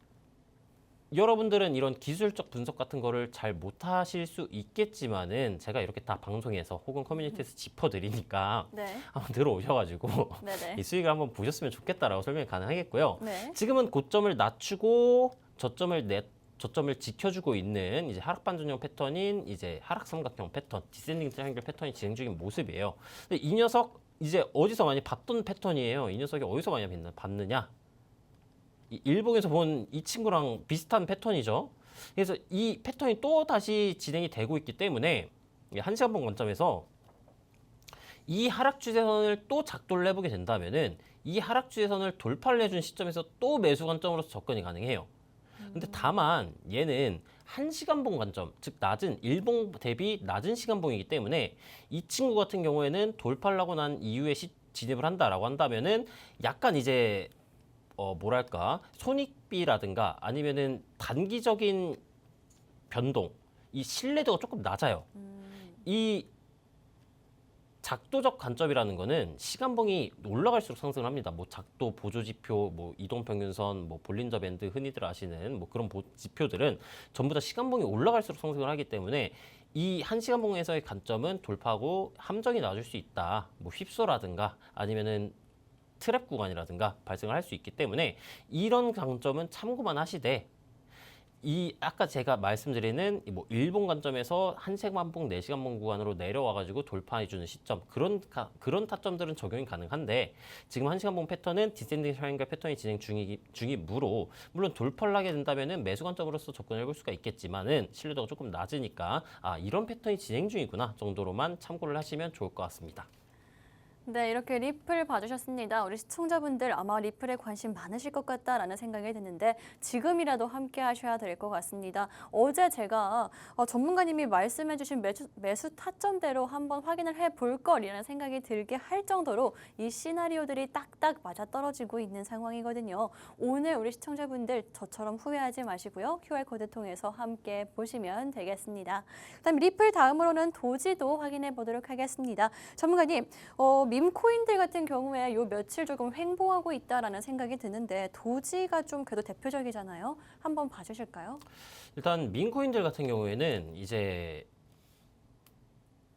여러분들은 이런 기술적 분석 같은 거를 잘 못하실 수 있겠지만은 제가 이렇게 다 방송에서 혹은 커뮤니티에서 짚어드리니까 네. 한번 들어오셔가지고 네네. 이 수익을 한번 보셨으면 좋겠다라고 설명이 가능하겠고요. 네. 지금은 고점을 낮추고 저점을 지켜주고 있는 이제 하락 반전형 패턴인 이제 하락 삼각형 패턴, 디센딩 트라이앵글 패턴이 진행 중인 모습이에요. 근데 이 녀석 이제 어디서 많이 봤던 패턴이에요. 이 녀석이 어디서 많이 봤느냐? 일봉에서 본 이 친구랑 비슷한 패턴이죠. 그래서 이 패턴이 또 다시 진행이 되고 있기 때문에 1시간봉 관점에서 이 하락 추세선을 또 작도를 해보게 된다면은 이 하락 추세선을 돌파를 해준 시점에서 또 매수 관점으로서 접근이 가능해요. 근데 다만 얘는 1시간봉 관점, 즉 낮은 일봉 대비 낮은 시간봉이기 때문에 이 친구 같은 경우에는 돌파를 하고 난 이후에 진입을 한다라고 한다면은 약간 이제 뭐랄까 손익비라든가 아니면은 단기적인 변동, 이 신뢰도가 조금 낮아요. 이 작도적 관점이라는 거는 시간봉이 올라갈수록 상승을 합니다. 뭐 작도 보조지표, 뭐 이동평균선, 뭐 볼린저 밴드 흔히들 아시는 뭐 그런 지표들은 전부 다 시간봉이 올라갈수록 상승을 하기 때문에 이 1시간봉에서의 관점은 돌파하고 함정이 나줄 수 있다. 뭐 휩소라든가 아니면은 트랩 구간이라든가 발생을 할 수 있기 때문에 이런 강점은 참고만 하시되 이 아까 제가 말씀드리는 뭐 일본 관점에서 1시간봉, 4시간봉 구간으로 내려와가지고 돌파해주는 시점 그런 타점들은 적용이 가능한데 지금 1시간봉 패턴은 디센딩 트라이앵글 패턴이 진행 중이므로 물론 돌파를 하게 된다면은 매수 관점으로서 접근을 해볼 수가 있겠지만은 신뢰도가 조금 낮으니까 이런 패턴이 진행 중이구나 정도로만 참고를 하시면 좋을 것 같습니다. 네, 이렇게 리플 봐주셨습니다. 우리 시청자분들 아마 리플에 관심 많으실 것 같다라는 생각이 드는데 지금이라도 함께 하셔야 될 것 같습니다. 어제 제가 전문가님이 말씀해주신 매수 타점대로 한번 확인을 해볼 걸이라는 생각이 들게 할 정도로 이 시나리오들이 딱딱 맞아떨어지고 있는 상황이거든요. 오늘 우리 시청자분들 저처럼 후회하지 마시고요. QR코드 통해서 함께 보시면 되겠습니다. 그다음 리플 다음으로는 도지도 확인해 보도록 하겠습니다. 전문가님, 밈코인들 같은 경우에 요 며칠 조금 횡보하고 있다라는 생각이 드는데 도지가 좀 그래도 대표적이잖아요. 한번 봐주실까요? 일단 밈코인들 같은 경우에는 이제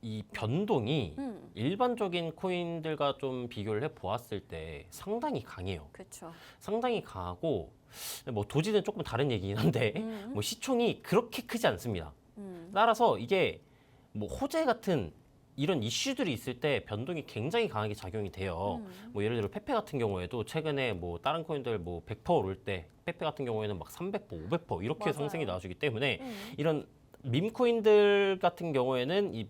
이 변동이 일반적인 코인들과 좀 비교를 해 보았을 때 상당히 강해요. 그렇죠. 상당히 강하고 뭐 도지는 조금 다른 얘기긴 한데 뭐 시총이 그렇게 크지 않습니다. 따라서 이게 뭐 호재 같은 이런 이슈들이 있을 때 변동이 굉장히 강하게 작용이 돼요. 뭐 예를 들어 페페 같은 경우에도 최근에 뭐 다른 코인들 뭐 100% 오를 때 페페 같은 경우에는 막 300%, 500% 이렇게 맞아요. 상승이 나와주기 때문에 이런 밈코인들 같은 경우에는 이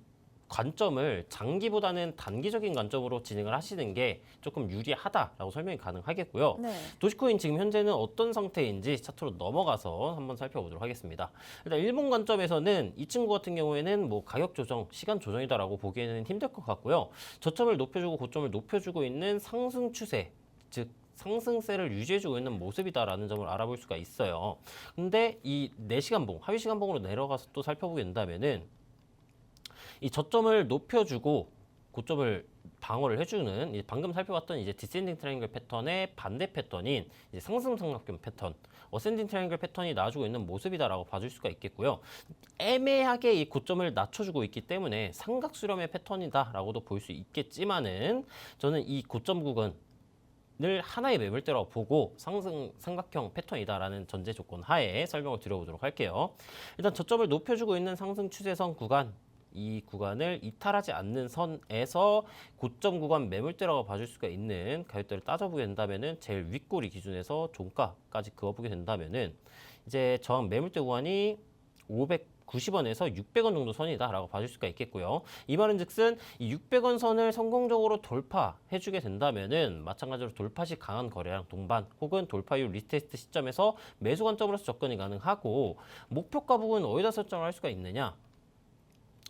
관점을 장기보다는 단기적인 관점으로 진행을 하시는 게 조금 유리하다라고 설명이 가능하겠고요. 네. 도지코인 지금 현재는 어떤 상태인지 차트로 넘어가서 한번 살펴보도록 하겠습니다. 일단 일본 관점에서는 이 친구 같은 경우에는 뭐 가격 조정, 시간 조정이다라고 보기에는 힘들 것 같고요. 저점을 높여주고 고점을 높여주고 있는 상승 추세, 즉 상승세를 유지해주고 있는 모습이다라는 점을 알아볼 수가 있어요. 근데 이 4시간봉, 하위 시간봉으로 내려가서 또 살펴보게 된다면은 이 저점을 높여주고 고점을 방어를 해주는 방금 살펴봤던 이제 디센딩 트라이앵글 패턴의 반대 패턴인 이제 상승 삼각형 패턴, 어센딩 트라이앵글 패턴이 나와주고 있는 모습이다라고 봐줄 수가 있겠고요. 애매하게 이 고점을 낮춰주고 있기 때문에 삼각 수렴의 패턴이다라고도 볼 수 있겠지만은 저는 이 고점 구간 을 하나의 매물대라고 보고 상승 삼각형 패턴이다라는 전제 조건 하에 설명을 드려보도록 할게요. 일단 저점을 높여주고 있는 상승 추세선 구간, 이 구간을 이탈하지 않는 선에서 고점 구간 매물대라고 봐줄 수가 있는 가격대를 따져보게 된다면은 제일 윗꼬리 기준에서 종가까지 그어보게 된다면은 이제 저항 매물대 구간이 590원에서 600원 정도 선이다라고 봐줄 수가 있겠고요. 이 말은즉슨 이 600원 선을 성공적으로 돌파해주게 된다면은 마찬가지로 돌파시 강한 거래량 동반 혹은 돌파 이후 리테스트 시점에서 매수 관점으로서 접근이 가능하고 목표가 부분은 어디다 설정을 할 수가 있느냐?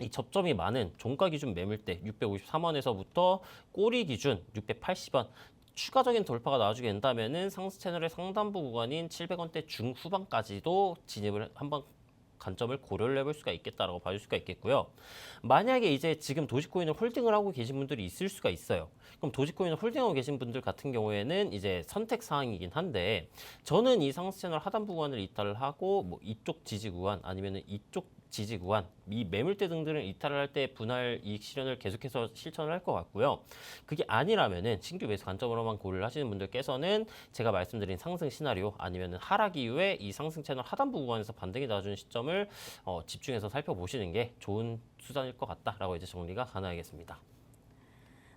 이 접점이 많은 종가 기준 매물대 653원에서부터 꼬리 기준 680원 추가적인 돌파가 나와주게 된다면은 상승 채널의 상단부 구간인 700원대 중후반까지도 진입을 한번 관점을 고려를 해볼 수가 있겠다라고 봐줄 수가 있겠고요. 만약에 이제 지금 도지코인을 홀딩을 하고 계신 분들이 있을 수가 있어요. 그럼 도지코인을 홀딩하고 계신 분들 같은 경우에는 이제 선택 사항이긴 한데 저는 이 상승 채널 하단 구간을 이탈을 하고 뭐 이쪽 지지 구간 아니면은 이쪽 지지 구간, 이 매물대 등들은 이탈을 할 때 분할 이익 실현을 계속해서 실천을 할 것 같고요. 그게 아니라면은 신규 매수 관점으로만 고려를 하시는 분들께서는 제가 말씀드린 상승 시나리오 아니면은 하락 이후에 이 상승 채널 하단부 구간에서 반등이 나와주는 시점을 집중해서 살펴보시는 게 좋은 수단일 것 같다라고 이제 정리가 가능하겠습니다.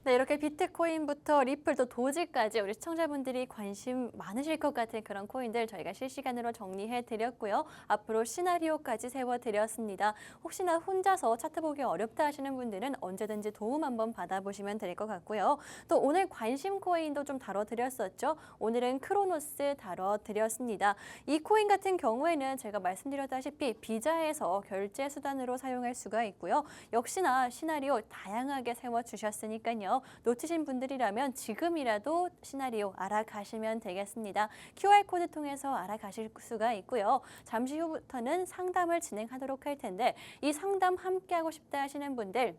네, 이렇게 비트코인부터 리플 또 도지까지 우리 시청자분들이 관심 많으실 것 같은 그런 코인들 저희가 실시간으로 정리해 드렸고요. 앞으로 시나리오까지 세워 드렸습니다. 혹시나 혼자서 차트 보기 어렵다 하시는 분들은 언제든지 도움 한번 받아보시면 될 것 같고요. 또 오늘 관심 코인도 좀 다뤄드렸었죠. 오늘은 크로노스 다뤄드렸습니다. 이 코인 같은 경우에는 제가 말씀드렸다시피 비자에서 결제 수단으로 사용할 수가 있고요. 역시나 시나리오 다양하게 세워주셨으니까요. 놓치신 분들이라면 지금이라도 시나리오 알아가시면 되겠습니다. QR코드 통해서 알아가실 수가 있고요. 잠시 후부터는 상담을 진행하도록 할 텐데 이 상담 함께하고 싶다 하시는 분들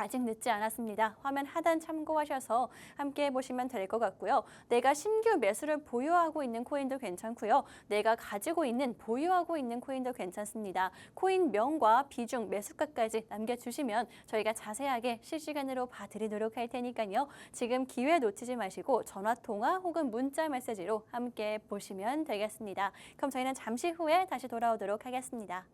아직 늦지 않았습니다. 화면 하단 참고하셔서 함께 해보시면 될 것 같고요. 내가 신규 매수를 보유하고 있는 코인도 괜찮고요. 내가 가지고 있는, 보유하고 있는 코인도 괜찮습니다. 코인 명과 비중, 매수가까지 남겨주시면 저희가 자세하게 실시간으로 봐드리도록 할 테니까요. 지금 기회 놓치지 마시고 전화통화 혹은 문자 메시지로 함께 보시면 되겠습니다. 그럼 저희는 잠시 후에 다시 돌아오도록 하겠습니다.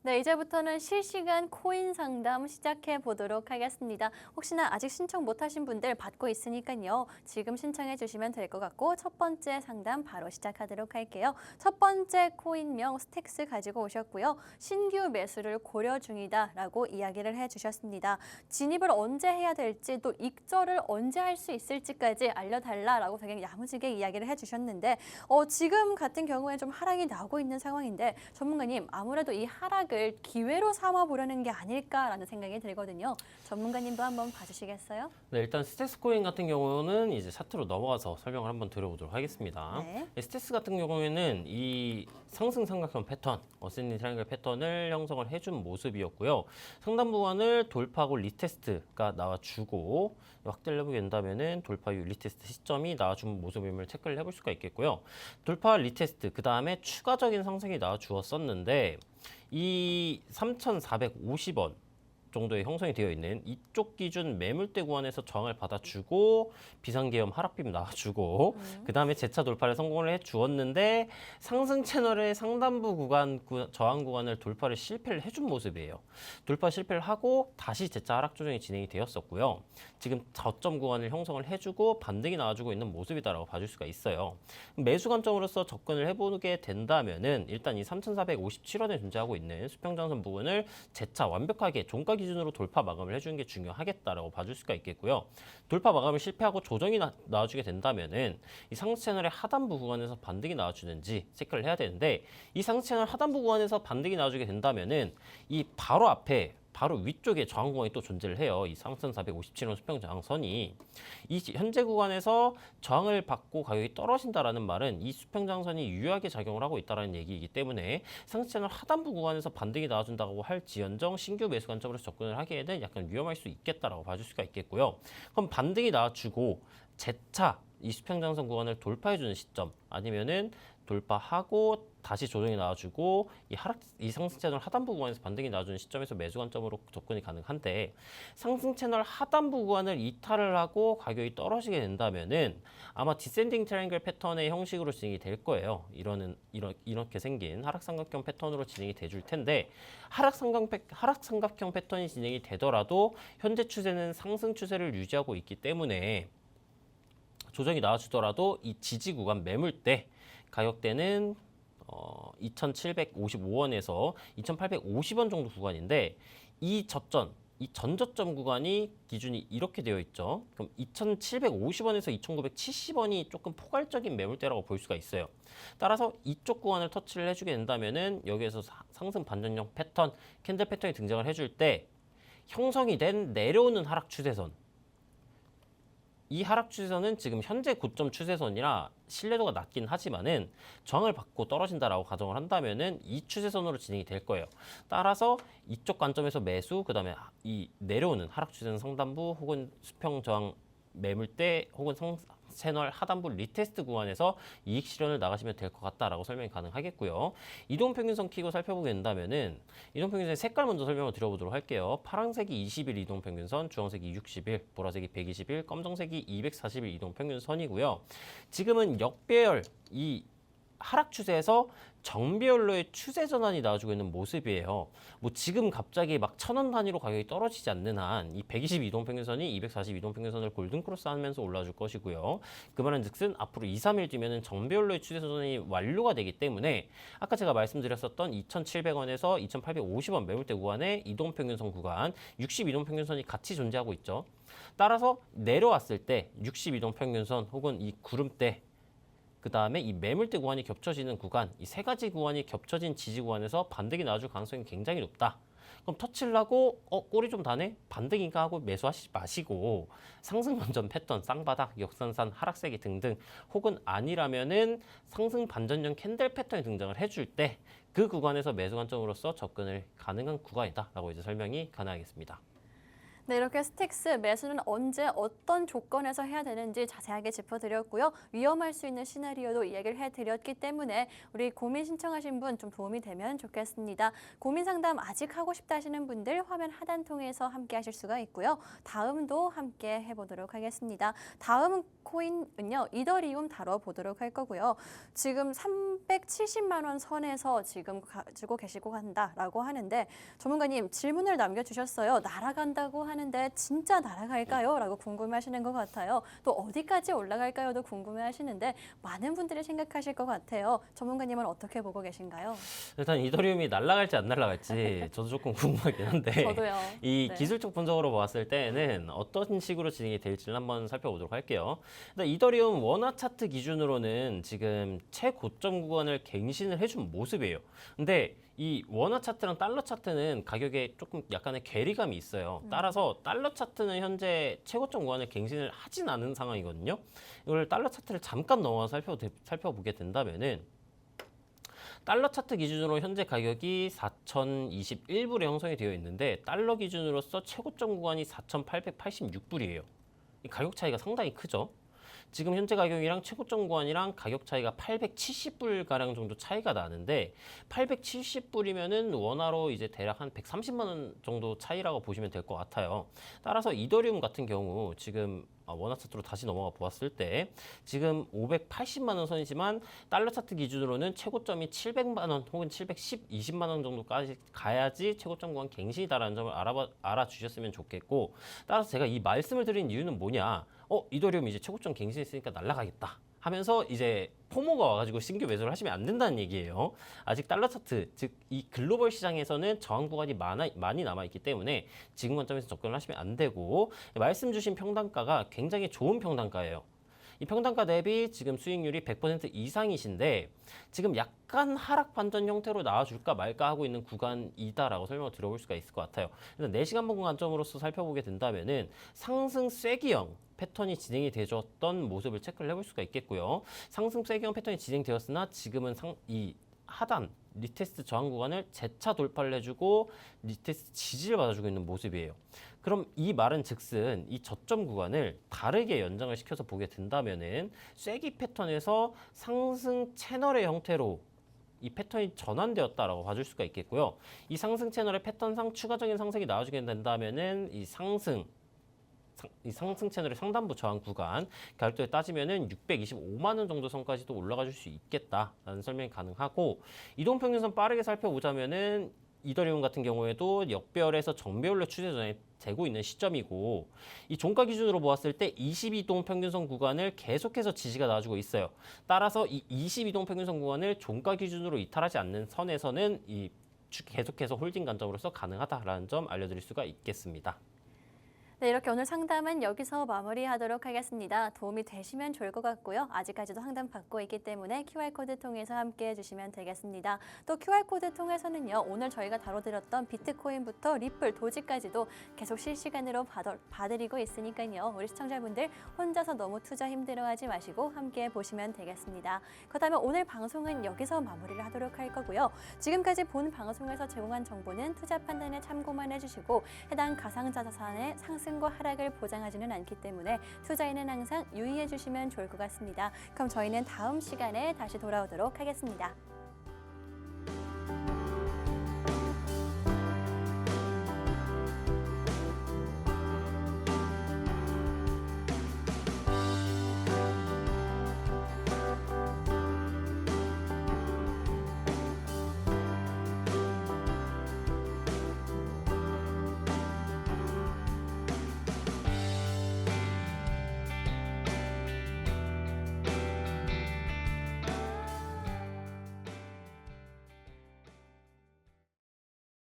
네, 이제부터는 실시간 코인 상담 시작해 보도록 하겠습니다. 혹시나 아직 신청 못하신 분들 받고 있으니까요. 지금 신청해 주시면 될 것 같고 첫 번째 상담 바로 시작하도록 할게요. 첫 번째 코인명 스택스 가지고 오셨고요. 신규 매수를 고려 중이다라고 이야기를 해주셨습니다. 진입을 언제 해야 될지 또 익절을 언제 할 수 있을지까지 알려달라라고 되게 야무지게 이야기를 해주셨는데 지금 같은 경우에 좀 하락이 나오고 있는 상황인데 전문가님 아무래도 이 하락을 기회로 삼아 보려는 게 아닐까라는 생각이 들거든요. 전문가님도 한번 봐주시겠어요? 네, 일단 스테스 코인 같은 경우는 이제 차트로 넘어가서 설명을 한번 드려보도록 하겠습니다. 네. 스테스 같은 경우에는 이 상승 삼각형 패턴, 어센딩 트라이앵글 패턴을 형성을 해준 모습이었고요. 상단 구간을 돌파하고 리테스트가 나와주고 확대를 해보게 된다면은 돌파 후 리테스트 시점이 나와준 모습임을 체크를 해볼 수가 있겠고요. 돌파 리테스트 그 다음에 추가적인 상승이 나와주었었는데 이 3,450원 정도의 형성이 되어 있는 이쪽 기준 매물대 구간에서 저항을 받아주고 비상계엄 하락빔 나와주고 그 다음에 재차 돌파를 성공을 해주었는데 상승 채널의 상단부 구간 저항 구간을 돌파를 실패를 해준 모습이에요. 돌파 실패를 하고 다시 재차 하락 조정이 진행이 되었었고요. 지금 저점 구간을 형성을 해주고 반등이 나와주고 있는 모습이다라고 봐줄 수가 있어요. 매수 관점으로서 접근을 해보게 된다면은 일단 이 3,457원에 존재하고 있는 수평장선 부분을 재차 완벽하게 종가 기준으로 돌파 마감을 해주는 게 중요하겠다라고 봐줄 수가 있겠고요. 돌파 마감을 실패하고 조정이 나와주게 된다면은 이 상승 채널의 하단부 구간에서 반등이 나와주는지 체크를 해야 되는데 이 상승 채널 하단부 구간에서 반등이 나와주게 된다면은 이 바로 앞에 바로 위쪽에 저항 구간이 또 존재를 해요. 이 3,457원 수평 저항선이 이 현재 구간에서 저항을 받고 가격이 떨어진다라는 말은 이 수평 저항선이 유효하게 작용을 하고 있다는 얘기이기 때문에 상승 채널 하단부 구간에서 반등이 나와준다고 할지언정 신규 매수 관점으로 접근을 하기에는 약간 위험할 수 있겠다라고 봐줄 수가 있겠고요. 그럼 반등이 나와주고 재차 이 수평 저항선 구간을 돌파해주는 시점 아니면은 돌파하고 다시 조정이 나와주고 이 상승 채널 하단부 구간에서 반등이 나와주는 시점에서 매수 관점으로 접근이 가능한데 상승 채널 하단부 구간을 이탈을 하고 가격이 떨어지게 된다면은 아마 디센딩 트라이앵글 패턴의 형식으로 진행이 될 거예요. 이렇게 생긴 하락 삼각형 패턴으로 진행이 돼줄 텐데 하락 삼각형 패턴이 진행이 되더라도 현재 추세는 상승 추세를 유지하고 있기 때문에 조정이 나와주더라도 이 지지 구간 매물대 가격대는 2,755원에서 2,850원 정도 구간인데 이 전저점 구간이 기준이 이렇게 되어 있죠. 그럼 2,750원에서 2,970원이 조금 포괄적인 매물대라고 볼 수가 있어요. 따라서 이쪽 구간을 터치를 해주게 된다면은 여기에서 상승 반전형 패턴, 캔들 패턴이 등장을 해줄 때 형성이 된 내려오는 하락 추세선 이 하락 추세선은 지금 현재 고점 추세선이라 신뢰도가 낮긴 하지만은 저항을 받고 떨어진다라고 가정을 한다면은 이 추세선으로 진행이 될 거예요. 따라서 이쪽 관점에서 매수, 그다음에 이 내려오는 하락 추세선 상단부 혹은 수평 저항 매물대 혹은 채널 하단부 리테스트 구간에서 이익 실현을 나가시면 될 것 같다라고 설명이 가능하겠고요. 이동평균선 키고 살펴보게 된다면은 이동평균선의 색깔 먼저 설명을 드려보도록 할게요. 파란색이 20일 이동평균선, 주황색이 60일, 보라색이 120일, 검정색이 240일 이동평균선이고요. 지금은 역배열 이 하락 추세에서 정배열로의 추세 전환이 나와주고 있는 모습이에요. 뭐 지금 갑자기 막 1,000원 단위로 가격이 떨어지지 않는 한 이 120 이동평균선이 240 이동평균선을 골든크로스 하면서 올라줄 것이고요. 그 말은 즉슨 앞으로 2, 3일 뒤면은 정배열로의 추세 전환이 완료가 되기 때문에 아까 제가 말씀드렸었던 2,700원에서 2,850원 매물대 구간의 이동평균선 구간 60 이동평균선이 같이 존재하고 있죠. 따라서 내려왔을 때 60 이동평균선 혹은 이 구름대 그 다음에 이 매물대 구간이 겹쳐지는 구간, 이 세 가지 구간이 겹쳐진 지지 구간에서 반등이 나와줄 가능성이 굉장히 높다. 그럼 터치를 하고 꼬리 좀 다네? 반등인가 하고 매수하시지 마시고 상승 반전 패턴, 쌍바닥, 역선산, 하락세기 등등 혹은 아니라면은 상승 반전형 캔들 패턴이 등장을 해줄 때 그 구간에서 매수 관점으로서 접근을 가능한 구간이다라고 이제 설명이 가능하겠습니다. 네, 이렇게 스틱스 매수는 언제 어떤 조건에서 해야 되는지 자세하게 짚어드렸고요. 위험할 수 있는 시나리오도 이야기를 해드렸기 때문에 우리 고민 신청하신 분 좀 도움이 되면 좋겠습니다. 고민 상담 아직 하고 싶다 하시는 분들 화면 하단 통해서 함께 하실 수가 있고요. 다음도 함께 해보도록 하겠습니다. 다음 코인은요, 이더리움 다뤄보도록 할 거고요. 지금 370만 원 선에서 지금 가지고 계시고 간다라고 하는데 전문가님 질문을 남겨주셨어요. 날아간다고 하는데 진짜 날아갈까요? 라고 궁금해하시는 것 같아요. 또 어디까지 올라갈까요?도 궁금해하시는데 많은 분들이 생각하실 것 같아요. 전문가님은 어떻게 보고 계신가요? 일단 이더리움이 날아갈지 안 날아갈지 저도 조금 궁금하긴 한데 저도요. 이 네. 기술적 분석으로 봤을 때는 어떤 식으로 진행이 될지를 한번 살펴보도록 할게요. 일단 이더리움 원화 차트 기준으로는 지금 최고점 구간을 갱신을 해준 모습이에요. 근데 이 원화 차트랑 달러 차트는 가격에 조금 약간의 괴리감이 있어요. 따라서 달러 차트는 현재 최고점 구간을 갱신을 하진 않은 상황이거든요. 이걸 달러 차트를 잠깐 넘어가 살펴보게 된다면은 달러 차트 기준으로 현재 가격이 4,021불에 형성이 되어 있는데 달러 기준으로서 최고점 구간이 4,886불이에요. 이 가격 차이가 상당히 크죠. 지금 현재 가격이랑 최고점 구간이랑 가격 차이가 870불 가량 정도 차이가 나는데 870불이면은 원화로 이제 대략 한 130만 원 정도 차이라고 보시면 될 것 같아요. 따라서 이더리움 같은 경우 지금 원화 차트로 다시 넘어가 보았을 때 지금 580만 원 선이지만 달러 차트 기준으로는 최고점이 700만 원 혹은 720만 원 정도까지 가야지 최고점 구간 갱신이다라는 점을 알아주셨으면 좋겠고, 따라서 제가 이 말씀을 드린 이유는 뭐냐, 이더리움 이제 최고점 갱신했으니까 날아가겠다 하면서 이제 포모가 와가지고 신규 매수를 하시면 안 된다는 얘기예요. 아직 달러 차트, 즉 이 글로벌 시장에서는 저항 구간이 많이 남아있기 때문에 지금 관점에서 접근을 하시면 안 되고, 말씀 주신 평단가가 굉장히 좋은 평단가예요. 이 평단가 대비 지금 수익률이 100% 이상이신데 지금 약간 하락 반전 형태로 나와줄까 말까 하고 있는 구간이다라고 설명을 드려볼 수가 있을 것 같아요. 일단 4시간 봉 관점으로서 살펴보게 된다면은 상승 쐐기형 패턴이 진행이 되었던 모습을 체크를 해볼 수가 있겠고요. 상승 쐐기형 패턴이 진행되었으나 지금은 이 하단 리테스트 저항 구간을 재차 돌파를 해주고 리테스트 지지를 받아주고 있는 모습이에요. 그럼 이 말은 즉슨 이 저점 구간을 다르게 연장을 시켜서 보게 된다면은 쐐기 패턴에서 상승 채널의 형태로 이 패턴이 전환되었다라고 봐줄 수가 있겠고요. 이 상승 채널의 패턴상 추가적인 상승이 나와주게 된다면은 이 상승 채널의 상단부 저항 구간 가격대에 따지면은 625만 원 정도 선까지도 올라가 줄 수 있겠다라는 설명이 가능하고, 이동평균선 빠르게 살펴보자면은 이더리움 같은 경우에도 역배열에서 정배열로 추세전에 되고 있는 시점이고, 이 종가 기준으로 보았을 때 22동 평균선 구간을 계속해서 지지가 나와주고 있어요. 따라서 이 22동 평균선 구간을 종가 기준으로 이탈하지 않는 선에서는 이 계속해서 홀딩 관점으로서 가능하다라는 점 알려드릴 수가 있겠습니다. 네, 이렇게 오늘 상담은 여기서 마무리하도록 하겠습니다. 도움이 되시면 좋을 것 같고요. 아직까지도 상담 받고 있기 때문에 QR코드 통해서 함께 해주시면 되겠습니다. 또 QR코드 통해서는요, 오늘 저희가 다뤄드렸던 비트코인부터 리플, 도지까지도 계속 실시간으로 봐드리고 있으니까요. 우리 시청자분들 혼자서 너무 투자 힘들어하지 마시고 함께 보시면 되겠습니다. 그렇다면 오늘 방송은 여기서 마무리를 하도록 할 거고요. 지금까지 본 방송에서 제공한 정보는 투자 판단에 참고만 해주시고 해당 가상자산의 상승과 하락을 보장하지는 않기 때문에 투자에는 항상 유의해 주시면 좋을 것 같습니다. 그럼 저희는 다음 시간에 다시 돌아오도록 하겠습니다.